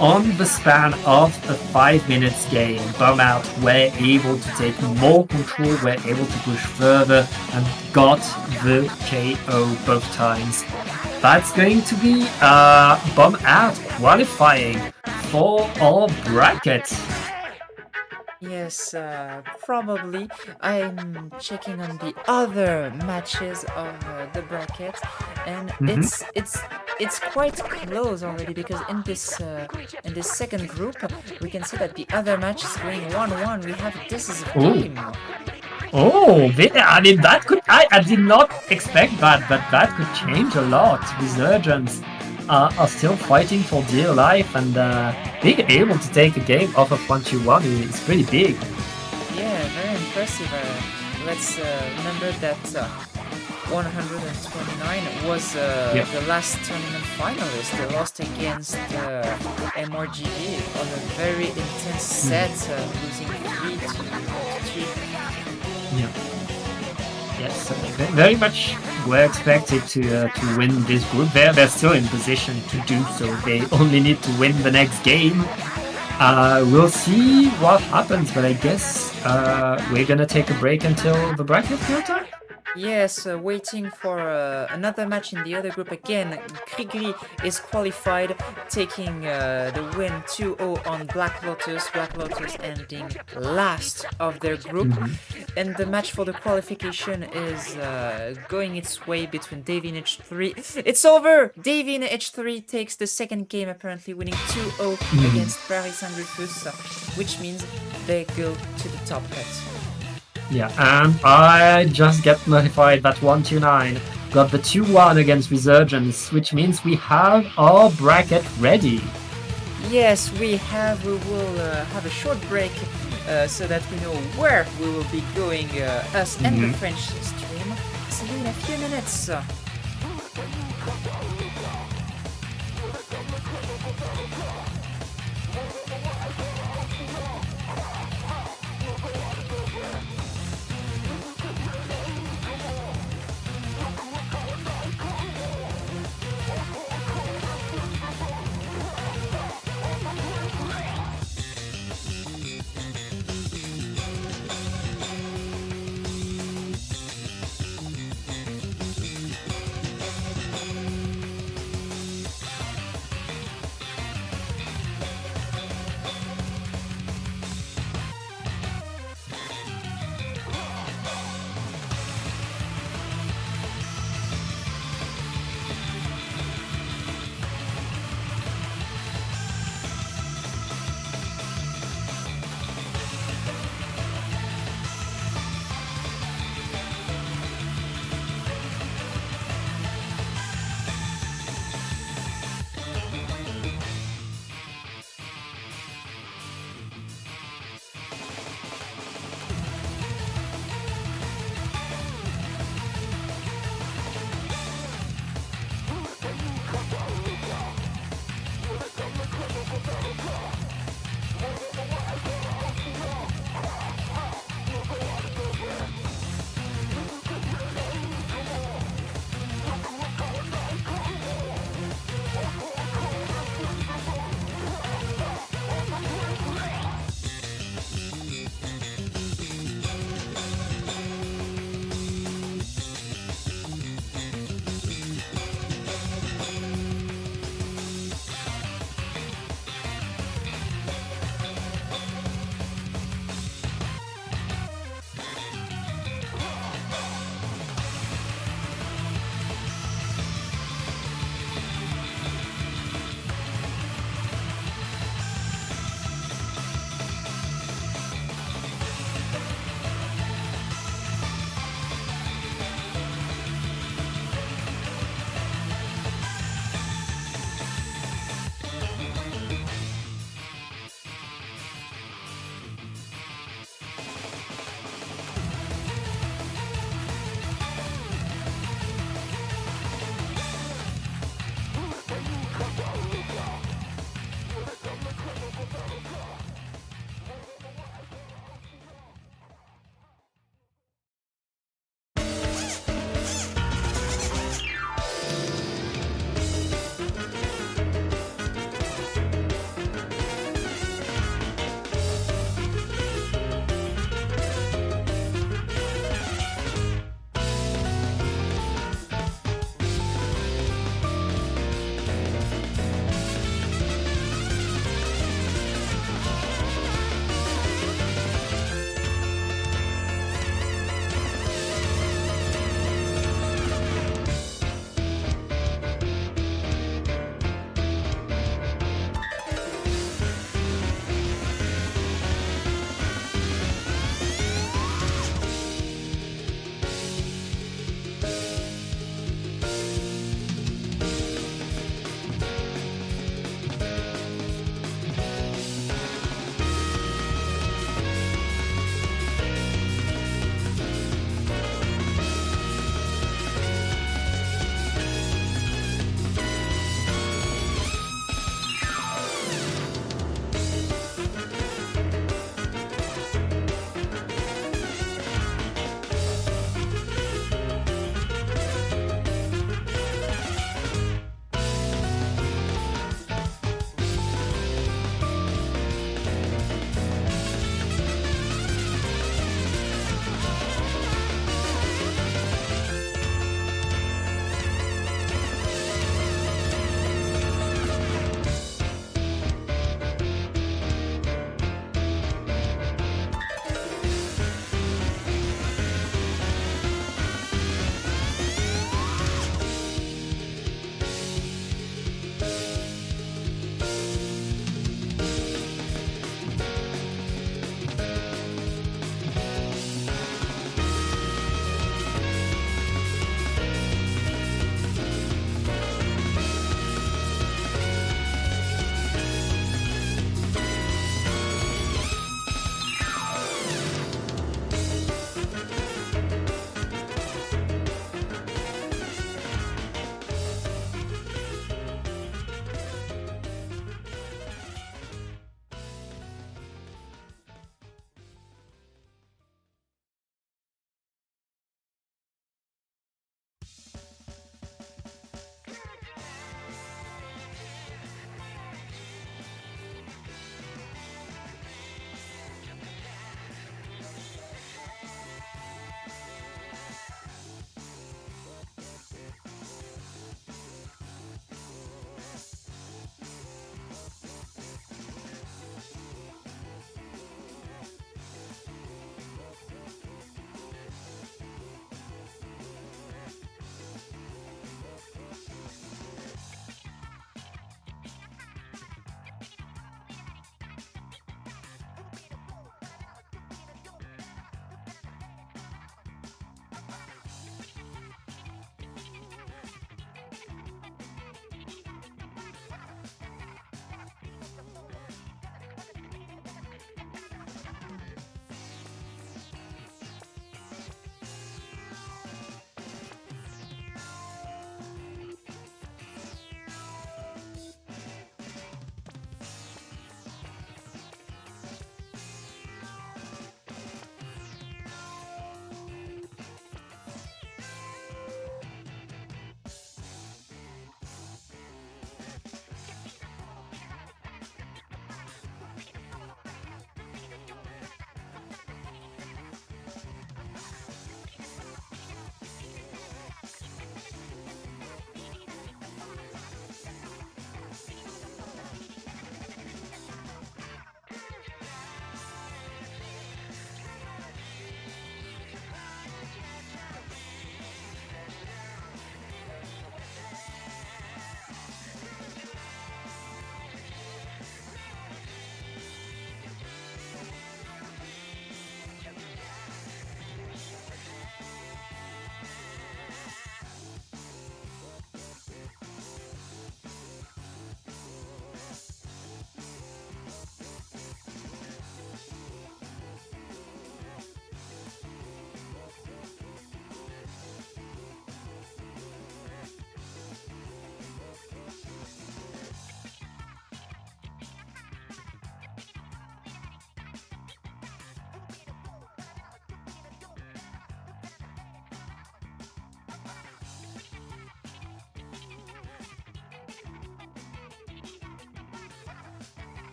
on the span of a 5 minutes game, Beaumont were able to take more control, were able to push further, and got the KO both times. That's going to be Bomb Out qualifying for our bracket. Yes, probably. I'm checking on the other matches of the bracket, and it's quite close already, because in this second group we can see that the other match is going 1-1. We have this is a game. I mean, that could... I did not expect that, but that could change a lot. Resurgence are still fighting for dear life, and being able to take a game off of 1-2-1 is pretty big. Yeah, very impressive. Let's remember that 129 was the last tournament finalist. They lost against MRGB on a very intense set, losing 3-2. Yeah. Yes, very much were expected to win this group. They're still in position to do so. They only need to win the next game. We'll see what happens, but I guess we're gonna take a break until the bracket filter. Yes, waiting for another match in the other group again. Grigri is qualified, taking the win 2-0 on Black Lotus. Black Lotus ending last of their group. And the match for the qualification is going its way between Davy and H3. It's over! Davy and H3 takes the second game, apparently winning 2-0 against Paris Saint-Rufus, which means they go to the top cut. Yeah, and I just get notified that 129 got the 2-1 against Resurgence, which means we have our bracket ready. Yes, we will have a short break so that we know where we will be going, us and the French stream. See you in a few minutes.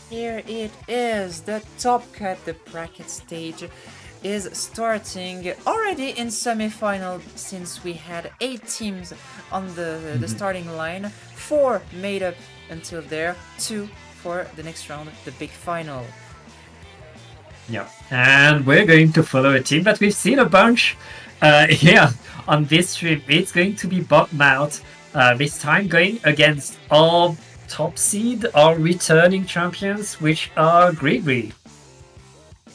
Here it is, the top cut, the bracket stage is starting already in semi-final since we had 8 teams on the starting line, 4 made up until there, 2 for the next round, the big final. Yeah, and we're going to follow a team that we've seen a bunch here on this stream. It's going to be bottom out, this time going against our top seed, our returning champions, which are Grigri.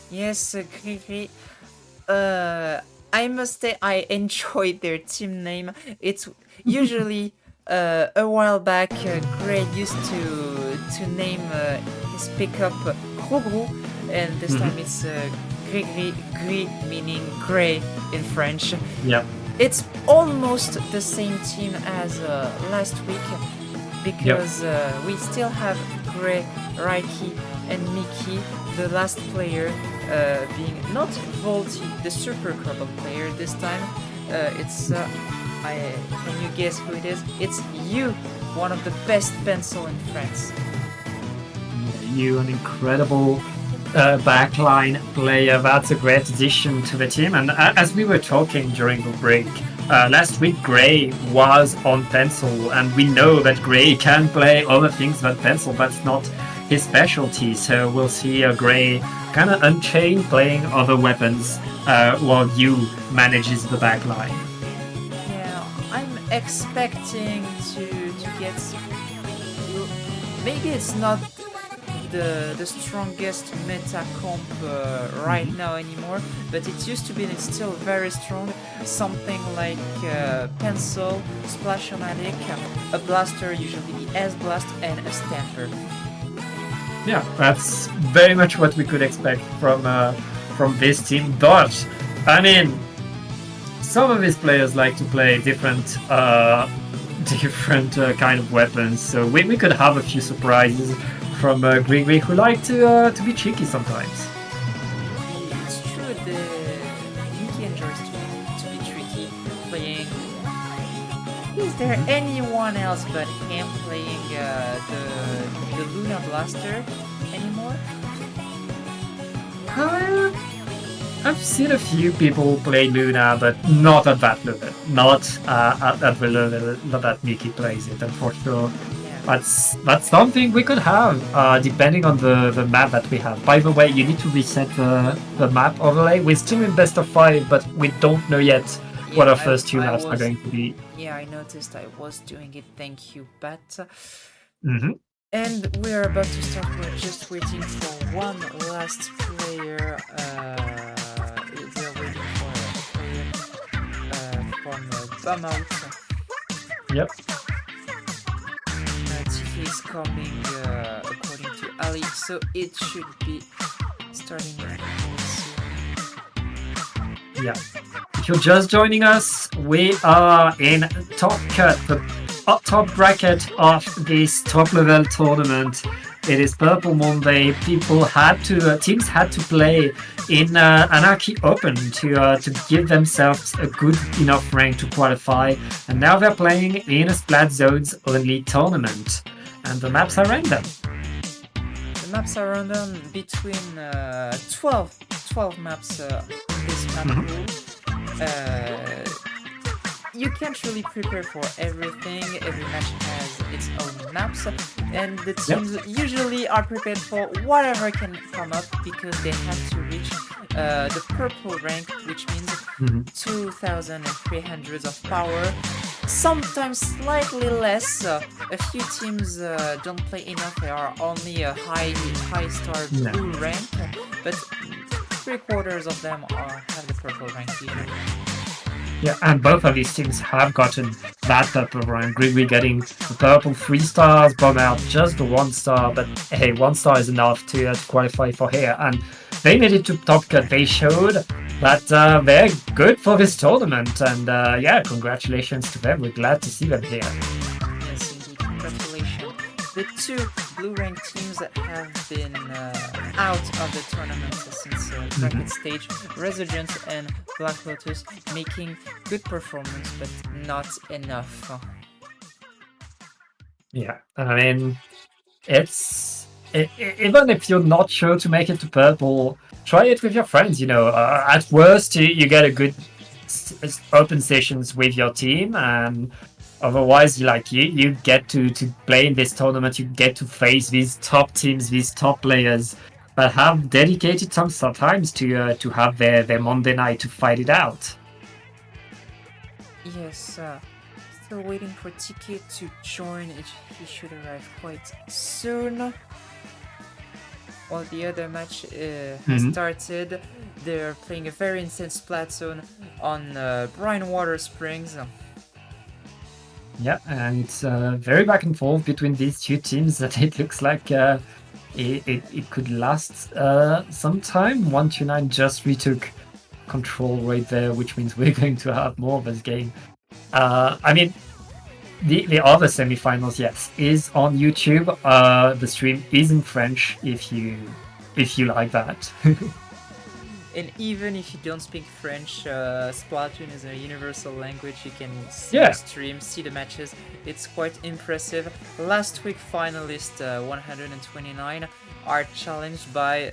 Yes, Grigri. I must say I enjoyed their team name. It's usually a while back, Gray used to name his pickup Grogro, and this time it's Grigri, gris meaning gray in French. Yep. It's almost the same team as last week because we still have Gray, Raiki, and Mickey, the last player being not Volty, the super Kerbal player this time. It's can you guess who it is? It's you, one of the best pencil in France. You, an incredible backline player. That's a great addition to the team. And as we were talking during the break, last week Gray was on pencil, and we know that Gray can play other things than pencil. That's not his specialty. So we'll see a Gray kind of unchained playing other weapons while you manages the backline. Yeah, I'm expecting to get. Maybe it's not the strongest meta comp right now anymore, but it used to be, and it's still very strong. Something like Pencil, Splash-O-Matic, a Blaster, usually the S-Blast, and a Stamper. Yeah, that's very much what we could expect from this team. But I mean, some of these players like to play different kind of weapons, so we could have a few surprises from Grigri, who like to be cheeky sometimes. It's true, Mickey enjoys to be tricky, playing. Is there anyone else but him playing the Luna Blaster anymore? I've seen a few people play Luna, but not at that level. Not at the level that Mickey plays it, unfortunately. That's something we could have, depending on the map that we have. By the way, you need to reset the map overlay. We're still in best of 5, but we don't know yet what our first 2 maps are going to be. Yeah, I noticed I was doing it. Thank you, Bat. And we're about to start. We're just waiting for one last player. We're waiting for a player from Bamaut. Yep. TK is coming according to Ali, so it should be starting soon. Yeah. If you're just joining us, we are in top cut, the top bracket of this top level tournament. It is Purple Monday. Teams had to play in Anarchy Open to give themselves a good enough rank to qualify, and now they're playing in a Splat Zones only tournament, and the maps are random. The maps are random between 12 maps in this map pool. You can't really prepare for everything. Every match has its own maps, and the teams usually are prepared for whatever can come up because they have to reach the purple rank, which means 2,300 of power. Sometimes slightly less. A few teams don't play enough. They are only a high star blue rank, but 3/4 of them have the purple rank usually. Yeah, and both of these teams have gotten that purple rank. Grigri getting the purple 3 stars, Bummout just the 1 star, but hey, 1 star is enough to qualify for here. And they made it to top cut. They showed that they're good for this tournament, and yeah, congratulations to them. We're glad to see them here. Yes, indeed, congratulations. The 2 blue rank teams that have been out of the tournament since bracket stage, Resurgence and Black Lotus, making good performance, but not enough. Yeah, I mean, it's even if you're not sure to make it to purple, try it with your friends. At worst, you get a good open sessions with your team, and otherwise, you get to play in this tournament. You get to face these top teams, these top players that have dedicated sometimes to have their Monday night to fight it out. Yes, still waiting for Ticket to join. He should arrive quite soon. While the other match has started, they're playing a very intense Splat Zone on Brine Water Springs. Yeah, and it's very back and forth between these two teams that it looks like it could last some time. 129 just retook control right there, which means we're going to have more of this game. I mean, the other semifinals, yes, is on YouTube. The stream is in French if you like that. And even if you don't speak French, Splatoon is a universal language. You can see the stream, see the matches. It's quite impressive. Last week, finalist 129 are challenged by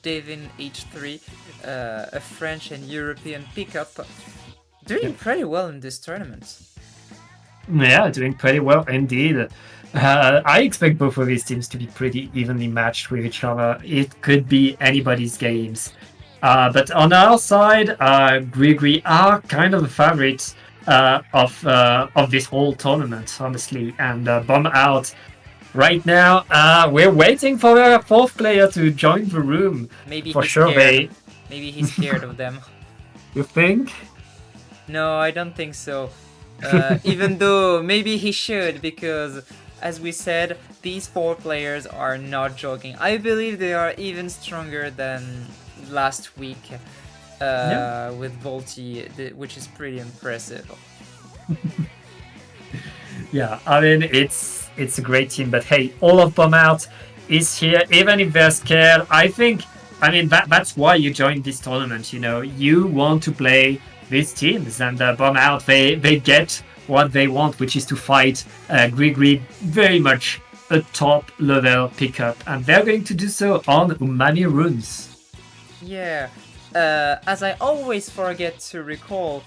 Devin H3, a French and European pickup. Doing pretty well in this tournament. Yeah, doing pretty well indeed. I expect both of these teams to be pretty evenly matched with each other. It could be anybody's games. But on our side, Grigri are kind of the favorites of this whole tournament, honestly. And Bomb Out right now, we're waiting for a fourth player to join the room. Maybe for he's sure. Scared. Maybe he's scared of them. You think? No, I don't think so. Even though maybe he should, because as we said, these 4 players are not joking. I believe they are even stronger than last week with Volti, which is pretty impressive. Yeah, I mean, it's a great team, but hey, all of Bomb Out is here, even if they're scared. I mean, that's why you joined this tournament, you want to play these teams, and Bomb Out, they get what they want, which is to fight Grigri, very much a top level pickup, and they're going to do so on Umami runes. Yeah, as I always forget to recall,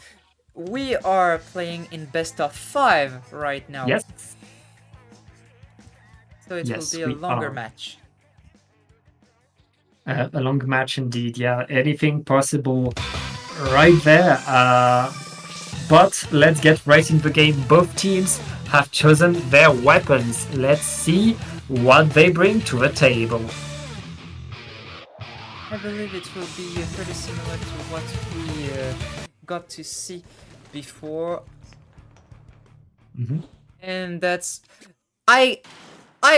we are playing in best of 5 right now. Yes. So it will be a longer match. A long match indeed, yeah. Anything possible right there. But let's get right into the game. Both teams have chosen their weapons. Let's see what they bring to the table. I believe it will be pretty similar to what we got to see before. And that's... I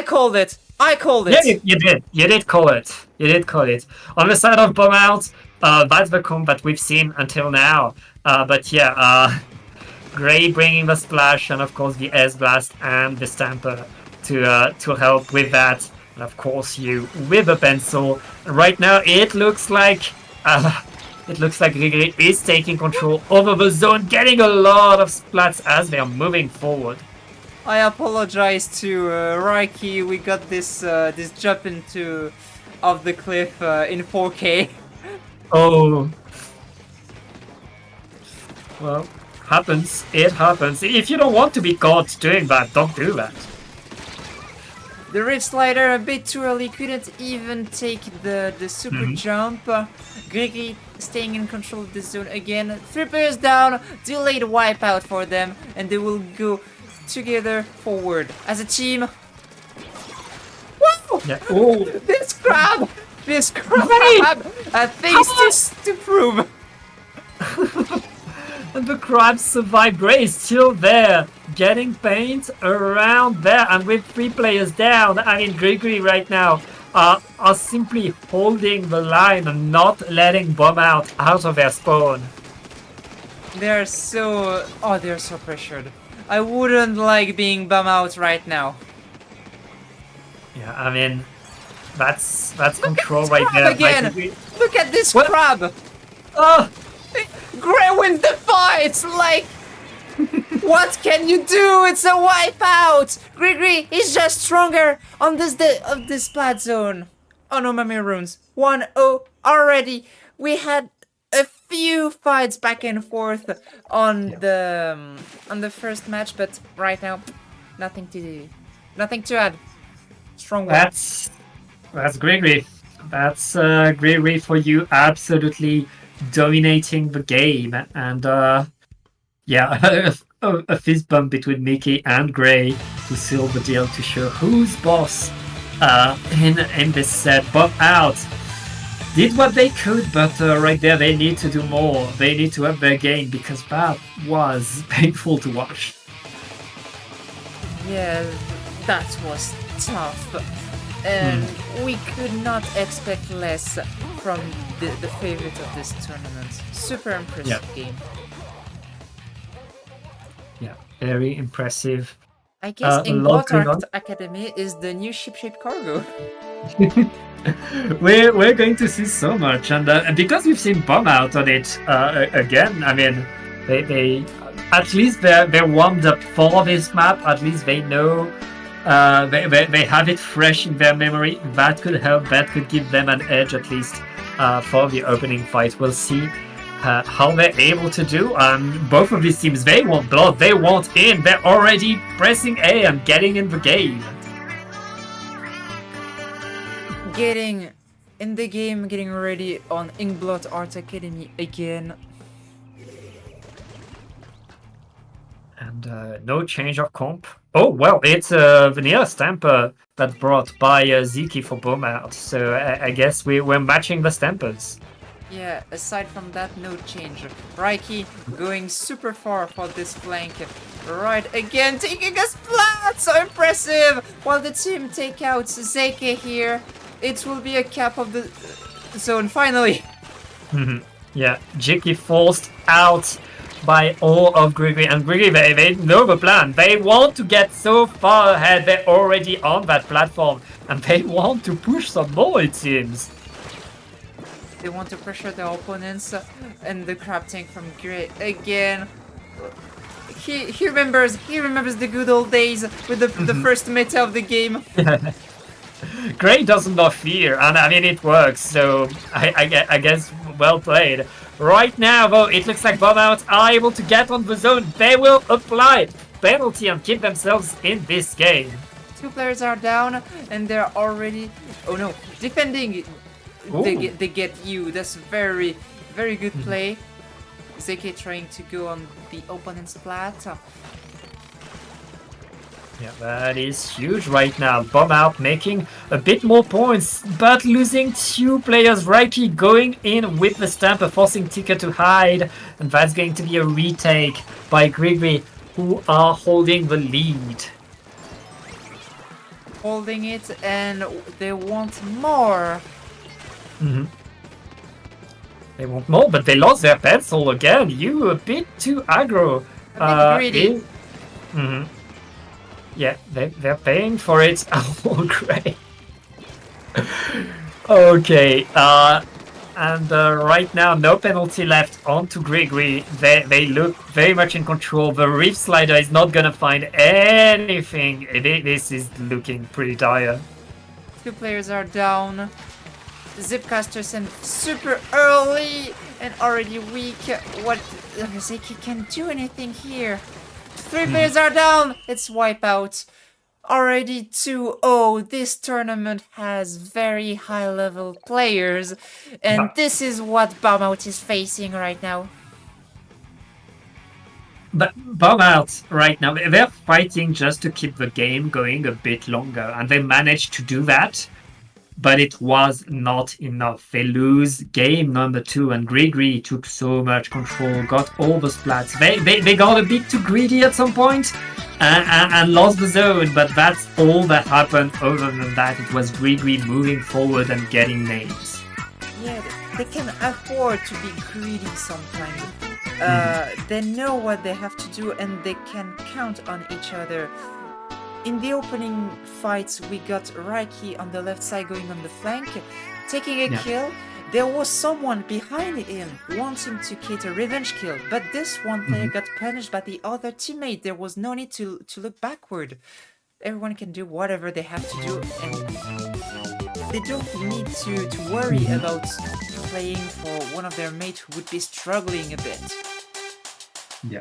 called it! I called it! Yeah, you did. You did call it. You did call it. On the side of Bomb Out, that's the comp that we've seen until now. But yeah, Gray bringing the Splash and of course the S-Blast and the Stamper to help with that. And of course you with a pencil. Right now it looks like Gray is taking control over the zone, getting a lot of splats as they are moving forward. I apologize to Raiki. We got this this jump into off the cliff in 4K. Oh. Well, happens. It happens. If you don't want to be caught doing that, don't do that. The Rift Slider a bit too early, couldn't even take the super jump. Grigri staying in control of the zone again. 3 players down, delayed wipeout for them, and they will go together forward as a team. Whoa! Yeah. Oh. This crab! This crab! Things to prove! And the crab survived. Gray is still there, getting paint around there, and with 3 players down, I mean, Grigri right now are simply holding the line and not letting Bomb Out of their spawn. They're so pressured. I wouldn't like being Bomb Out right now. Yeah, I mean, that's control right there. Again! Look at this crab! Oh! Gray wins the fight! Like, What can you do? It's a wipeout! Grigri is just stronger on this of this Splat zone. Oh no, my runes. 1-0 already. We had a few fights back and forth on the first match, but right now, nothing to add. Strong one. That's Gregory. That's Gregory for you, absolutely dominating the game, and yeah, a fist bump between Mickey and Gray to seal the deal to show who's boss in this set. Bob out did what they could, but right there they need to do more. They need to up their game because that was painful to watch. Yeah, that was tough. And we could not expect less from the favorite of this tournament. Super impressive game. Yeah, very impressive. I guess Splat'n'Go Academy is the new ship-shaped cargo. we're going to see so much, and because we've seen Bomb out on it again, I mean, they at least they're warmed up for this map. At least they know. They have it fresh in their memory. That could help. That could give them an edge at least for the opening fight. We'll see how they're able to do. Both of these teams, they want blood. They want in. They're already pressing A and getting in the game. Getting in the game, getting ready on Ingblood Art Academy again. And no change of comp. Oh, well, it's Vanilla Stamper that's brought by Ziki for Beaumont. So I guess we're matching the Stampers. Yeah, aside from that, no change. Raiki going super far for this flank. Right, again, taking a splat! So impressive! While the team take out Zeke here, it will be a cap of the zone, finally! Yeah, Ziki forced out by all of Grigri, and Grigri, they know the plan. They want to get so far ahead. They're already on that platform, and they want to push some more, it seems. They want to pressure their opponents, and the crab tank from Gray again. He remembers the good old days with the first meta of the game. Gray doesn't know fear, and I mean it works. So I guess well played. Right now, though, it looks like Bombouts are able to get on the zone. They will apply penalty and keep themselves in this game. 2 players are down, and they're already... Oh no, defending. They get you. That's very, very good play. Zeke trying to go on the opponent's plat. Yeah, that is huge right now. Bomb out making a bit more points, but losing 2 players. Raiki going in with the Stamper, forcing Tika to hide, and that's going to be a retake by Grigri, who are holding the lead. Holding it, and they want more. They want more, but they lost their pencil again. You a bit too aggro. A bit greedy. Yeah, they're paying for it. Oh, great. Okay, and right now, no penalty left onto Grigri. They look very much in control. The Reef Slider is not gonna find anything. This is looking pretty dire. 2 players are down. Zipcaster sent super early and already weak. What? Zeki can't do anything here. 3 players are down. It's wipeout. Already 2-0. This tournament has very high level players, and this is what Bomout is facing right now. But Bomout right now, they're fighting just to keep the game going a bit longer, and they managed to do that. But it was not enough. They lose game number 2, and Grigri took so much control, got all the splats. They got a bit too greedy at some point and lost the zone, but that's all that happened. Other than that, it was Grigri moving forward and getting names. Yeah, they can afford to be greedy sometimes. They know what they have to do, and they can count on each other. In the opening fights, we got Raiki on the left side going on the flank, taking a kill, there was someone behind him wanting to get a revenge kill, but this one player got punished by the other teammate. There was no need to look backward. Everyone can do whatever they have to do, and they don't need to worry about playing for one of their mates who would be struggling a bit. Yeah.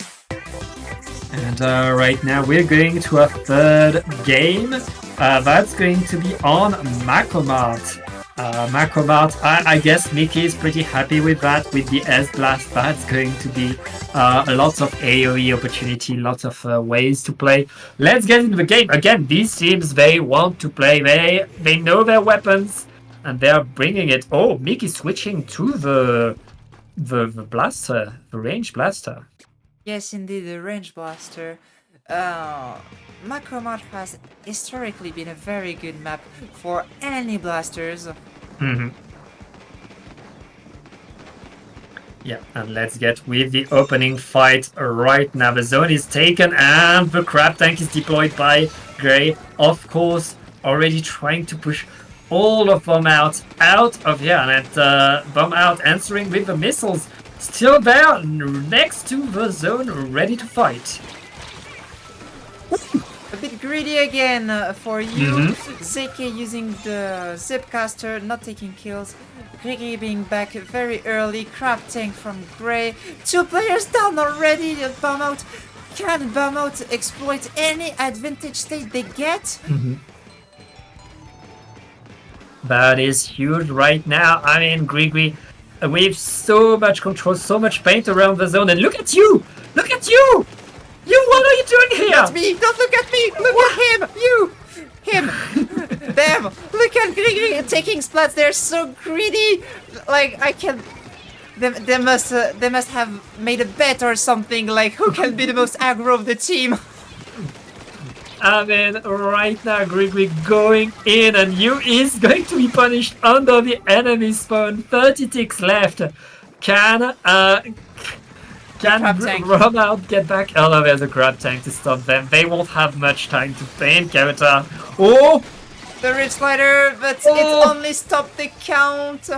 And right now we're going to a third game. That's going to be on Macromart. Macromart, I guess Mickey is pretty happy with that, with the S-Blast. That's going to be lots of AoE opportunity, lots of ways to play. Let's get into the game. Again, these teams, they want to play. They know their weapons, and they're bringing it. Oh, Mickey switching to the blaster, the range blaster. Yes, indeed, the range blaster. Macromart has historically been a very good map for any blasters. Yeah, and let's get with the opening fight right now. The zone is taken and the crab tank is deployed by Grey. Of course, already trying to push all of them out of here. And Bomb Out answering with the missiles. Still there, next to the zone, ready to fight. A bit greedy again for you. Zeke using the Zipcaster, not taking kills. Griggy being back very early. Crab tank from Grey. 2 players down already. Bomb Out. Can Bomb Out exploit any advantage state they get? That is huge right now. I mean, Griggy with so much control, so much paint around the zone. And look at you! Look at you! What are you doing here? Not me! Don't look at me! Look at him! You! Him! Them! Look at Griggy taking splats. They're so greedy. Like I can. They must have made a bet or something. Like who can be the most aggro of the team? I mean, right now, Griggy going in, and you is going to be punished under the enemy spawn. 30 ticks left. Can Bomb Out get back? Oh no, there's a crab tank to stop them. They won't have much time to paint counter. Oh! The Ridge Slider, but it only stopped the count.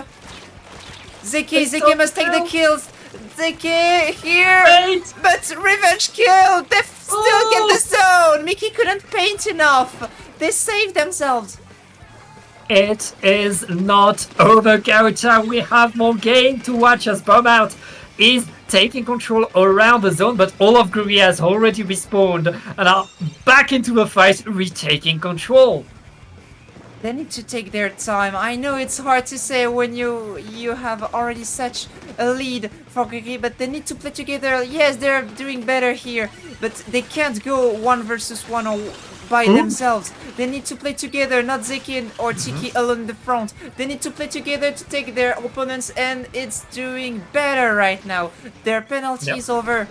Zeke must take the kills. Zeke here! Wait. But revenge kill! They still get the zone! Mickey couldn't paint enough! They saved themselves! It is not over, Kauta. We have more game to watch as Bomb Out is taking control around the zone, but all of Griggy has already respawned and are back into the fight, retaking control. They need to take their time. I know it's hard to say when you have already such a lead for Griggy, but they need to play together. Yes, they're doing better here, but they can't go 1 versus 1 or by themselves. They need to play together, not Zeki or Tiki alone in the front. They need to play together to take their opponents, and it's doing better right now. Their penalty is over.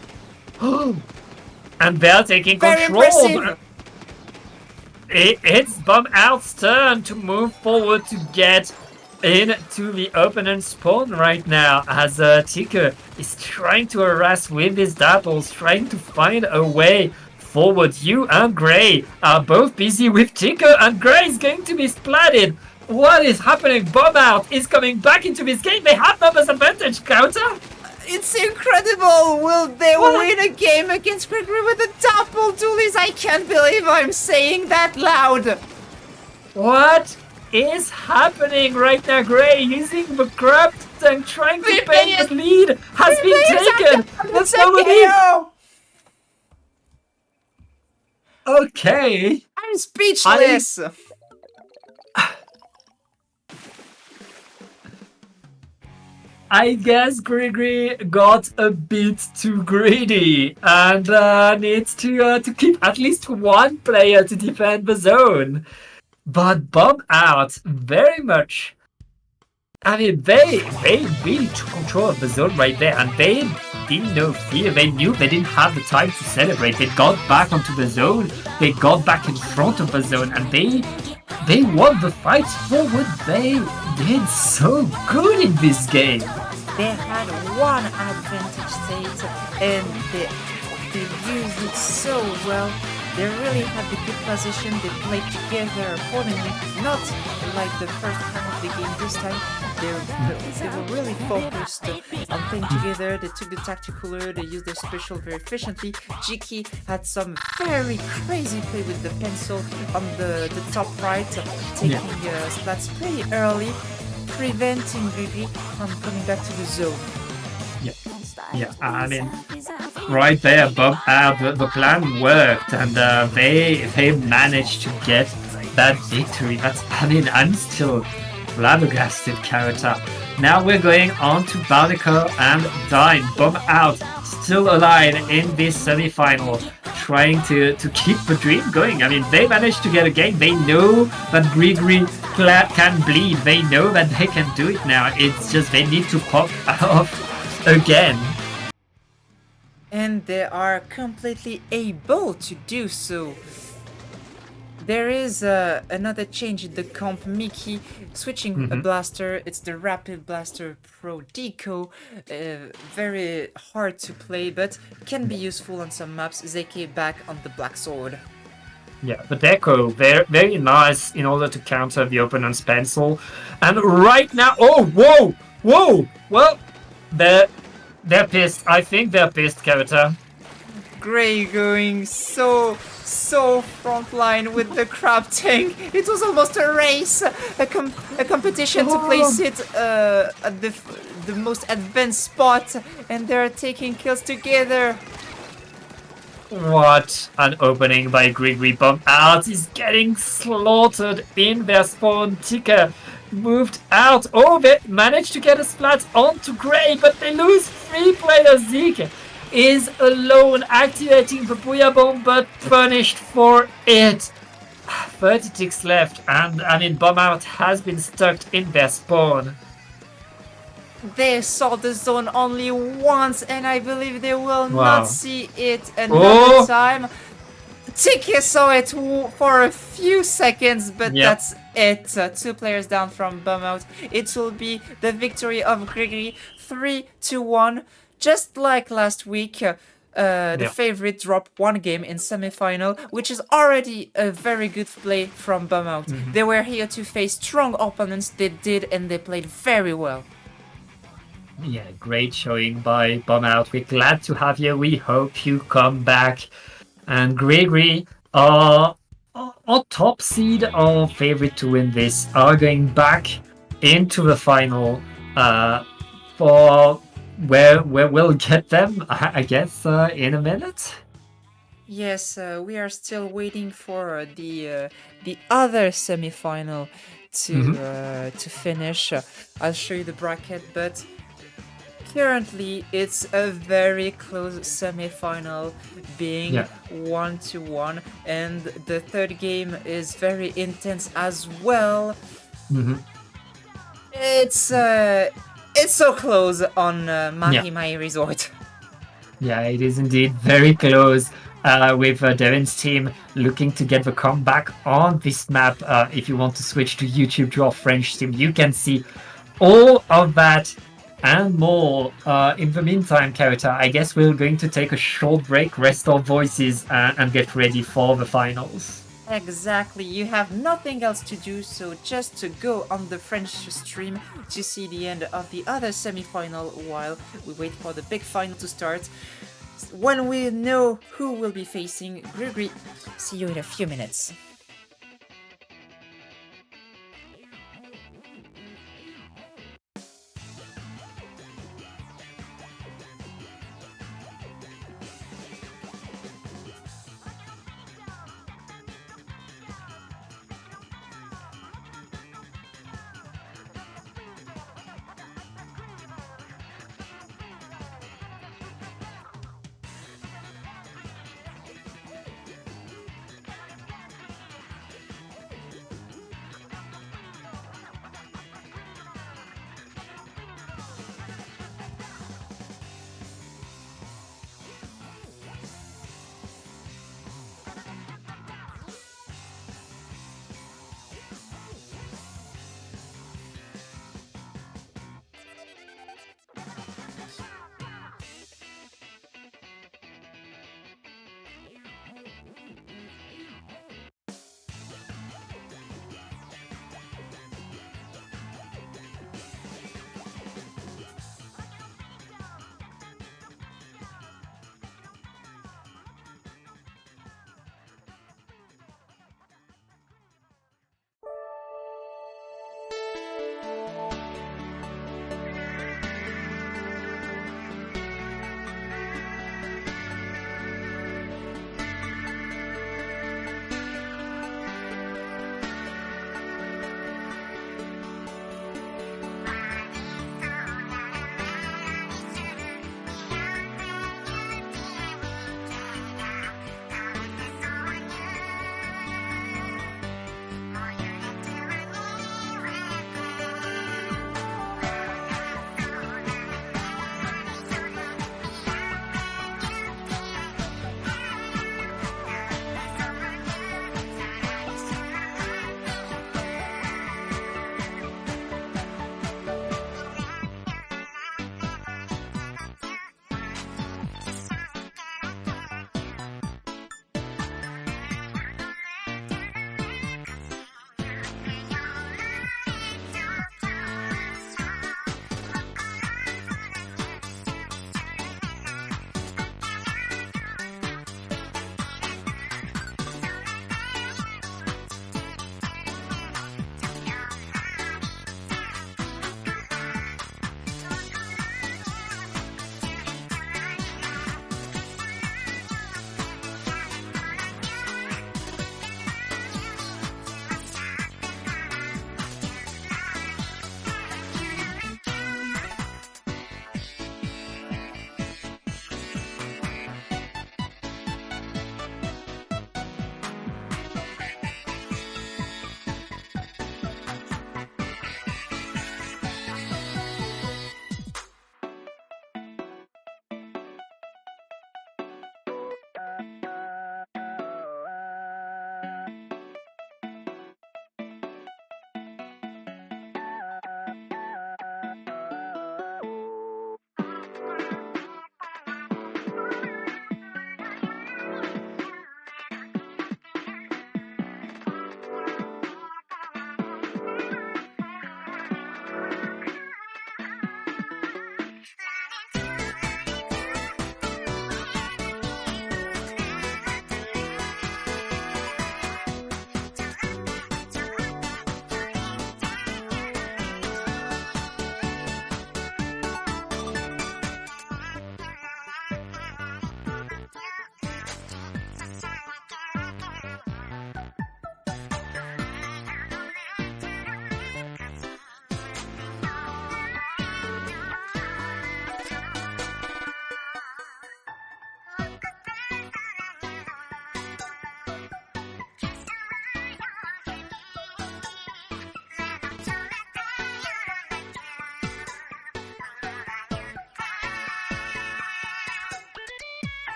And they're taking Very control. impressive. It's Bomb Out's turn to move forward to get into the opponent's spawn right now, as Ticker is trying to harass with his dapples, trying to find a way forward. You and Grey are both busy with Ticker, and Grey is going to be splatted. What is happening? Bomb Out is coming back into this game. They have numbers advantage, Counter. It's incredible! Will they win a game against Gregory with a double duelies? I can't believe I'm saying that loud! What is happening right now? Grey using the crab tank, trying to paint the lead, has been taken! That's nobody! Okay. I'm speechless! I guess Gregory got a bit too greedy and needs to keep at least one player to defend the zone. But Bomb Out very much. I mean, they really took control of the zone right there, and they didn't know fear. They knew they didn't have the time to celebrate. They got back onto the zone. They got back in front of the zone, and they won the fight forward. They did so good in this game. They had one advantage state and they used it so well. They really had the good position. They played together accordingly, not like the first half of the game this time. They were really focused on playing together. They took the tacticaler, they used their special very efficiently. Jiki had some very crazy play with the pencil on the top right, taking Splats pretty early, preventing Gigi from coming back to the zone. Yeah, I mean, right there, the plan worked, and they managed to get that victory. I'm still flabbergasted, Karata. Now we're going on to Barnacle and Dime. Bomb out, still alive in this semi-final, trying to keep the dream going. I mean, they managed to get a game. They know that Grigri can bleed. They know that they can do it now. It's just they need to pop off again. And they are completely able to do so. There is another change in the comp. Mickey switching a blaster. It's the Rapid Blaster Pro Deco. Very hard to play, but can be useful on some maps. Zeke back on the Black Sword. Yeah, the deco, very, very nice in order to counter the opponent's pencil. And right now, whoa! Well, they're pissed. I think they're pissed, Karata. Gray going so frontline with the crab tank. It was almost a race, a competition to place it at the most advanced spot, and they're taking kills together. What an opening by Grigri. Bomb out. He's getting slaughtered in their spawn. Ticker moved out. Oh, they managed to get a splat onto Gray, but they lose 3 players. Zeke is alone, activating the Booyah Bomb, but punished for it. 30 ticks left, and I mean, Bomb out has been stuck in their spawn. They saw the zone only once, and I believe they will not see it another time. Tiki saw it for a few seconds, but that's it. 2 players down from Bomb out. It will be the victory of Gregory, 3-1. Just like last week, the favorite dropped 1 game in semi-final, which is already a very good play from Bomb out. They were here to face strong opponents. They did, and they played very well. Yeah, great showing by Bomb out. We're glad to have you. We hope you come back. And Gregory, our top seed, our favorite to win this, are going back into the final for where we'll get them, I guess, in a minute. Yes, we are still waiting for the other semi-final to finish. I'll show you the bracket, but currently it's a very close semi-final, being 1-1, and the third game is very intense as well. It's so close on Mahi Mai Resort. Yeah, it is indeed very close. With Devin's team looking to get the comeback on this map. If you want to switch to YouTube to our French team, you can see all of that and more. In the meantime, Karata, I guess we're going to take a short break, rest our voices, and get ready for the finals. Exactly, you have nothing else to do, so just to go on the French stream to see the end of the other semi-final while we wait for the big final to start. When we know who will be facing Gregory, see you in a few minutes.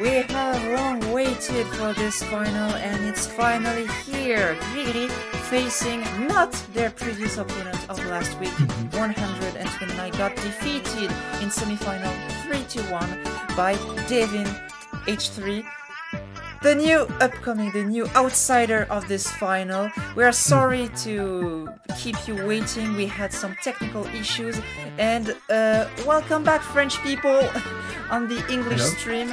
We have long waited for this final, and it's finally here. Grigri facing not their previous opponent of last week, 129, got defeated in semi-final 3-1 by Devin H3. The new outsider of this final. We are sorry to keep you waiting. We had some technical issues. And welcome back, French people, on the English stream.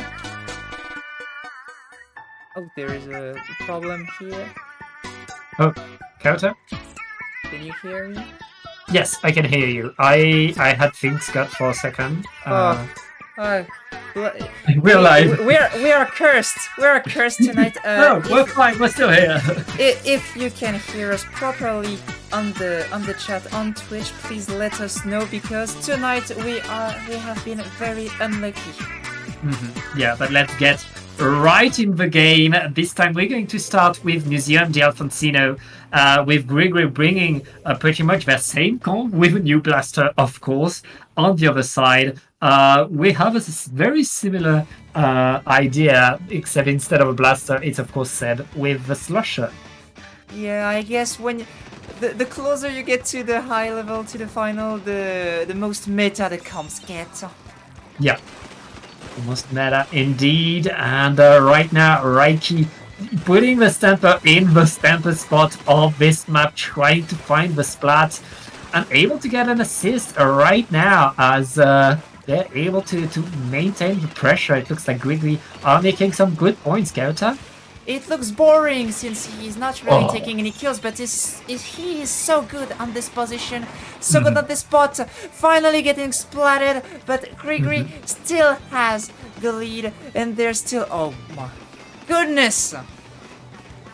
Oh, there is a problem here. Oh, Kota? Can you hear me? Yes, I can hear you. I had things cut for a second. We're live. We are cursed. We are cursed tonight. No, we're fine. We're still here. If you can hear us properly on the chat on Twitch, please let us know, because tonight we have been very unlucky. Yeah, but let's get right in the game. This time we're going to start with Museum de Alfonsino, with Grigri bringing pretty much their same comp with a new blaster, of course. On the other side, we have a very similar idea, except instead of a blaster, it's of course said with the slusher. Yeah, I guess when the closer you get to the high level, to the final, the most meta the comps get. Yeah. Almost meta indeed, and right now Reiki putting the Stamper in the Stamper spot of this map, trying to find the Splat, and able to get an assist right now as they're able to maintain the pressure. It looks like Grigri are making some good points, Kota. It looks boring since he's not really taking any kills, but he is so good on this position, so good on this spot, finally getting splatted, but Grigri still has the lead, and they're still, oh my goodness!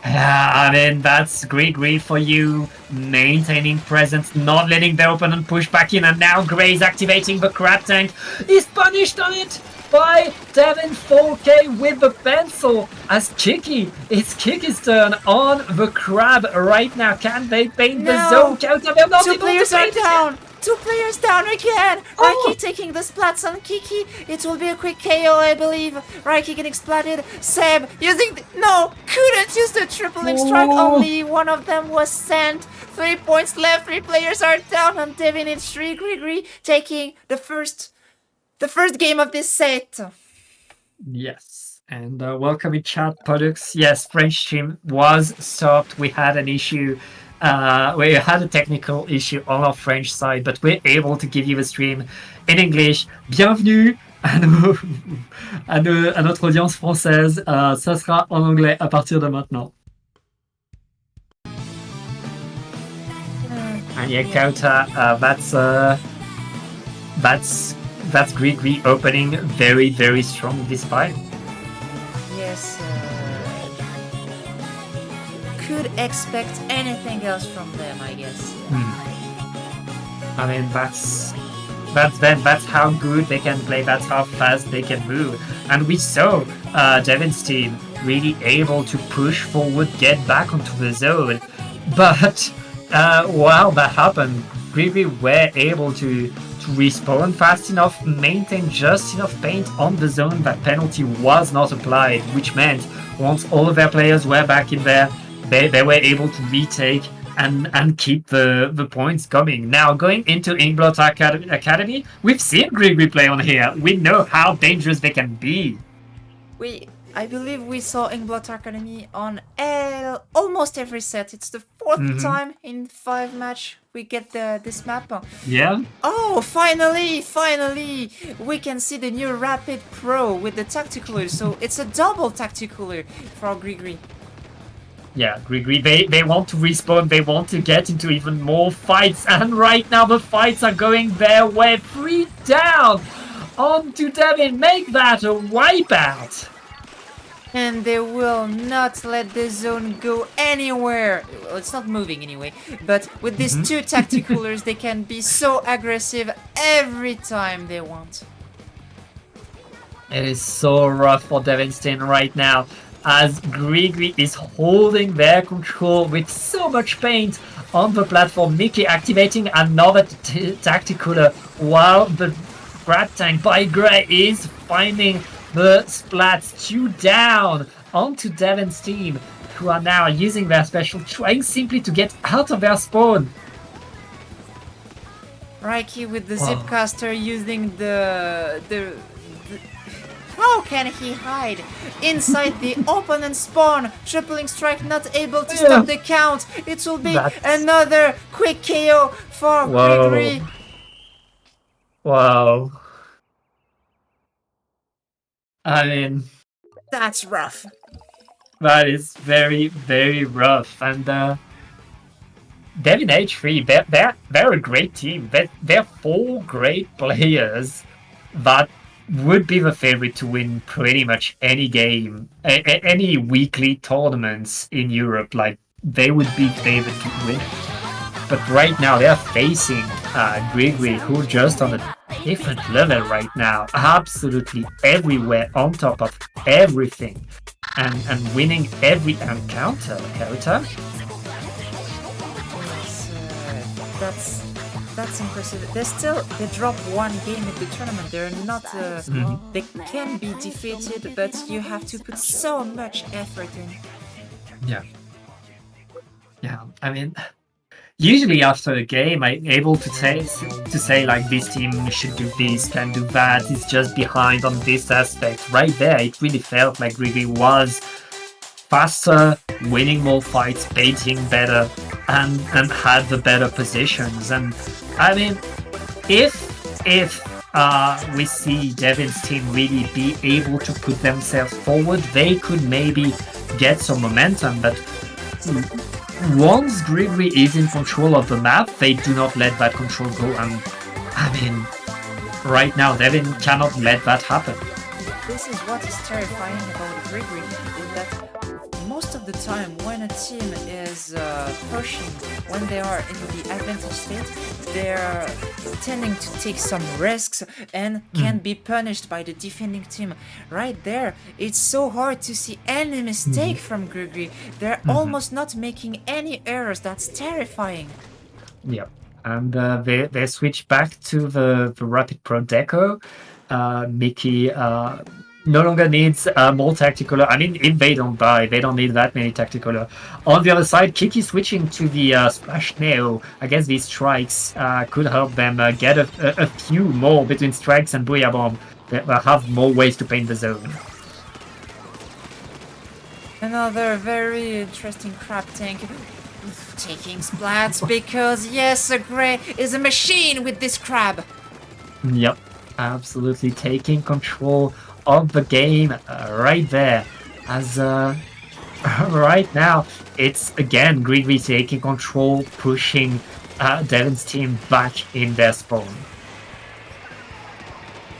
I mean, that's Grigri for you, maintaining presence, not letting the opponent push back in, and now Gray's activating the crab tank. He's punished on it by Devin 4K with the pencil as Kiki. It's Kiki's turn on the crab right now. Can they paint the zone? They're not Two players are down! 2 players down again! Raiki taking the splats on Kiki. It will be a quick KO, I believe. Raiki getting splatted. Seb using no, couldn't use the tripling strike. Only one of them was sent. 3 points left. 3 players are down on Devin H3. Grigri taking the first game of this set. Yes, and welcome in chat, Pollux. Yes, French stream was stopped. We had an issue. We had a technical issue on our French side, but we're able to give you a stream in English. Bienvenue à notre audience française. Ça sera en anglais à partir de maintenant. And yeah, Kota, that's Grigri opening very, very strong this fight. Yes, could expect anything else from them, I guess. I mean, that's them. That's how good they can play. That's how fast they can move. And we saw Devin's team really able to push forward, get back onto the zone. But while that happened, Grigri were able to respawn fast enough, maintain just enough paint on the zone that penalty was not applied, which meant once all of their players were back in there, they were able to retake and keep the points coming. Now, going into Ingblood Academy, we've seen Grigri play on here. We know how dangerous they can be. I believe we saw Ingblood Academy on almost every set. It's the 4th time in 5 matches we get this map. Yeah. Oh, finally, we can see the new Rapid Pro with the Tacticaler. So it's a double Tacticaler for Grigri. Yeah, Grigri, they want to respawn, they want to get into even more fights, and right now the fights are going their way. 3 down onto Devin, make that a wipeout. And they will not let the zone go anywhere. Well, it's not moving anyway, but with these 2 Tacticalers, they can be so aggressive every time they want. It is so rough for Devin's team right now, as Grigri is holding their control with so much paint on the platform. Mickey activating another Tacticaler, while the Grab Tank by Gray is finding The Splats 2 down onto Devon's team, who are now using their special, trying simply to get out of their spawn. Reiki with the Zipcaster using the how can he hide inside the opponent's spawn? Tripling strike, not able to stop the count. It will be another quick KO for Gregory. Wow. I mean, that's rough. That is very, very rough. And Devin H3, they're a great team. They're 4 great players that would be the favorite to win pretty much any game, any weekly tournaments in Europe. Like, they would be favored to win. But right now they're facing Gregory, who just on a different level right now, absolutely everywhere, on top of everything, and winning every encounter. Kauta. That's impressive. They drop one game in the tournament. They're not. They can be defeated, but you have to put so much effort in. Yeah. I mean, usually after a game, I'm able to say like, this team should do this, can do that. It's just behind on this aspect. Right there, it really felt like Gregory was faster, winning more fights, baiting better, and had the better positions. And I mean, if we see Devin's team really be able to put themselves forward, they could maybe get some momentum. But once Gregory is in control of the map, they do not let that control go. And I mean, right now, Devin cannot let that happen. This is what is terrifying about Gregory, is that most of the time when a team is pushing, when they are in the advantage state, they're tending to take some risks and can be punished by the defending team. Right there, it's so hard to see any mistake from Gregory. They're almost not making any errors. That's terrifying. Yeah, and they switch back to the Rapid Pro Deco. Mickey no longer needs more tactical. I mean, if they don't die, they don't need that many tactical. On the other side, Kiki switching to the Splat'n'Go. I guess these strikes could help them get a few more between strikes and Booyah Bomb. They have more ways to paint the zone. Another very interesting crab tank taking splats because yes, Grey is a machine with this crab. Yep, absolutely taking control of the game right there. As right now, it's again Gregory taking control, pushing Devin's team back in their spawn.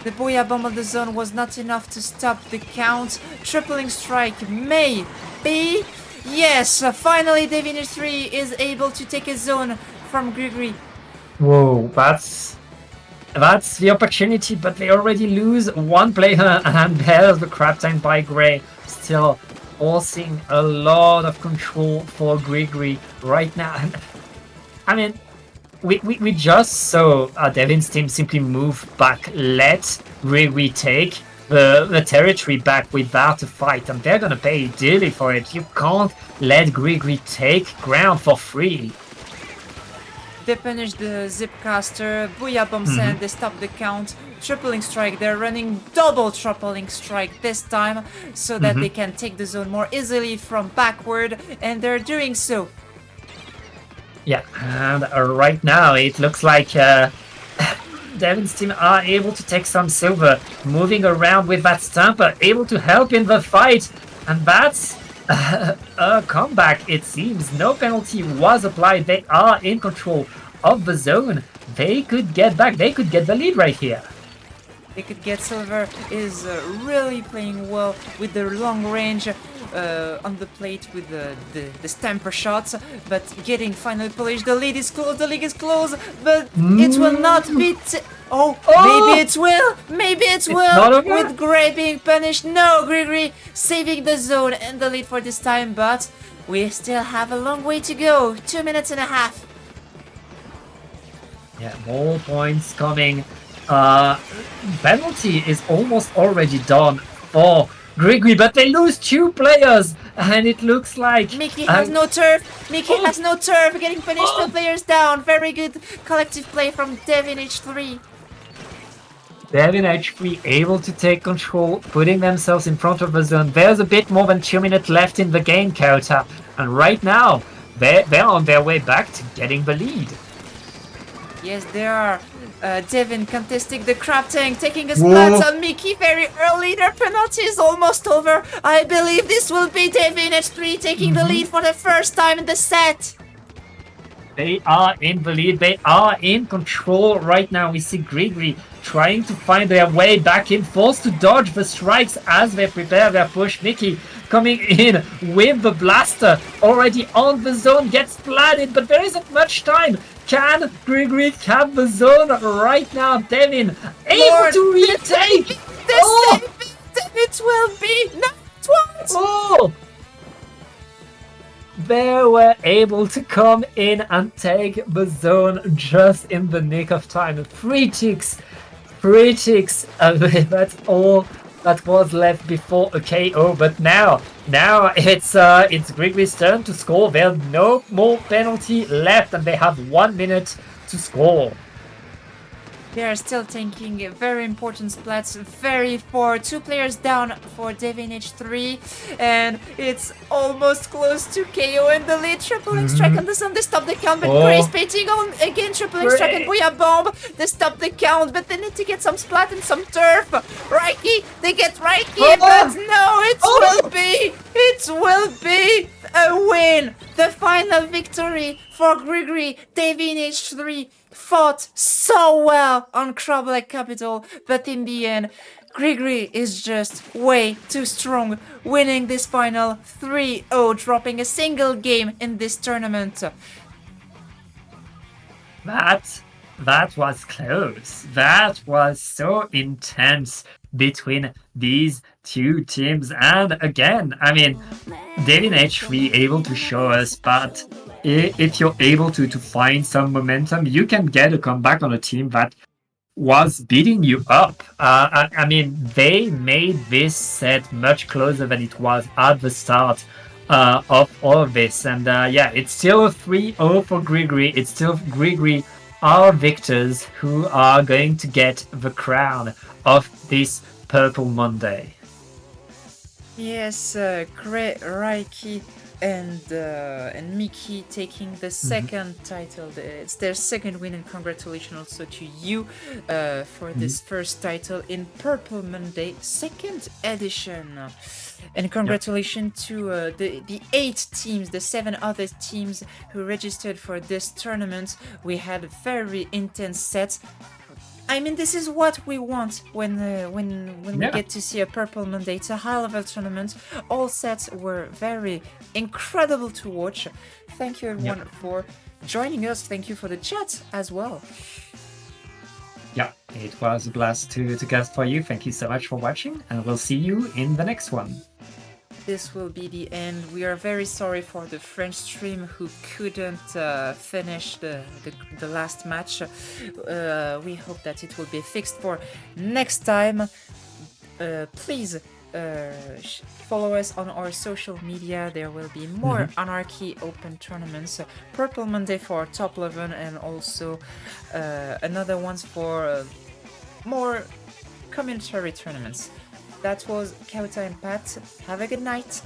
The Booyah Bomb of the zone was not enough to stop the count. Tripling strike may be. Yes, finally Devin 3 is able to take a zone from Gregory. Whoa, that's the opportunity, but they already lose one player, and there's the crab tank by Grey, still forcing a lot of control for Gregory right now. And I mean, we just saw Devin's team simply move back, let Gregory take the territory back without a fight, and they're gonna pay dearly for it. You can't let Gregory take ground for free. They punish the Zipcaster, Booyah Bomb send, they stop the count, tripling strike, they're running double tripling strike this time so that they can take the zone more easily from backward, and they're doing so. Yeah, and right now it looks like Devin's team are able to take some silver, moving around with that stamper, able to help in the fight, and that's a comeback, it seems. No penalty was applied. They are in control of the zone. They could get back. They could get the lead right here. They could get silver. Is really playing well with the long range on the plate with the stamper shots, but getting finally polished. The lead is close. The league is close, but it will not be. Maybe it will. Maybe it will. With Grey being punished. No, Gregory saving the zone and the lead for this time, but we still have a long way to go. 2 minutes and a half. Yeah, more points coming. Penalty is almost already done for Grigri, but they lose 2 players, and it looks like Mickey has no turf. Mickey has no turf. Getting finished. 2 players down. Very good collective play from Devin H3. Devin H3 able to take control, putting themselves in front of the zone. There's a bit more than 2 minutes left in the game, Kauta, and right now they're on their way back to getting the lead. Yes, they are. Devin contesting the crab tank, taking a splat on Mickey very early. Their penalty is almost over. I believe this will be Devin H3 taking the lead for the first time in the set. They are in the lead. They are in control right now. We see Grigri trying to find their way back in, forced to dodge the strikes as they prepare their push. Mickey coming in with the blaster already on the zone, gets splatted, but there isn't much time. Can Grigri have the zone right now? Devin able to retake. It will be not twice. Oh! They were able to come in and take the zone just in the nick of time. 3 ticks. That's all that was left before a KO. But now it's Grigri's turn to score. There's no more penalty left, and they have 1 minute to score. They are still taking very important splats, very far. 2 players down for Devin H3, and it's almost close to KO in the lead. Triple extract on the sun, they stop the count, but Grace painting on again. Triple extract and Booyah Bomb, they stop the count, but they need to get some splat and some turf. Reiki, they get Reiki, but no, it will be a win. The final victory for Grigri. Devin H3 fought so well on Crab Capital, but in the end, Grigri is just way too strong, winning this final 3-0, dropping a single game in this tournament. That was close. That was so intense between these 2 teams. And again, I mean, Devin H3 able to show us, but if you're able to find some momentum, you can get a comeback on a team that was beating you up. I mean, they made this set much closer than it was at the start of all of this. And yeah, it's still a 3-0 for Grigri. It's still Grigri, our victors, who are going to get the crown of this Purple Monday. Yes, great Reiki and Mickey taking the second title. It's their second win, and congratulations also to you for this first title in Purple Monday, 2nd edition. And congratulations to the 8 teams, the 7 other teams who registered for this tournament. We had very intense sets. I mean, this is what we want when we get to see a Purple Monday. It's a high-level tournament. All sets were very incredible to watch. Thank you, everyone, for joining us. Thank you for the chat as well. Yeah, it was a blast to guest for you. Thank you so much for watching, and we'll see you in the next one. This will be the end. We are very sorry for the French stream who couldn't finish the last match. We hope that it will be fixed for next time. Please follow us on our social media. There will be more Anarchy Open tournaments. Purple Monday for top 11, and also another ones for more commentary tournaments. That was Kauta and Pat. Have a good night.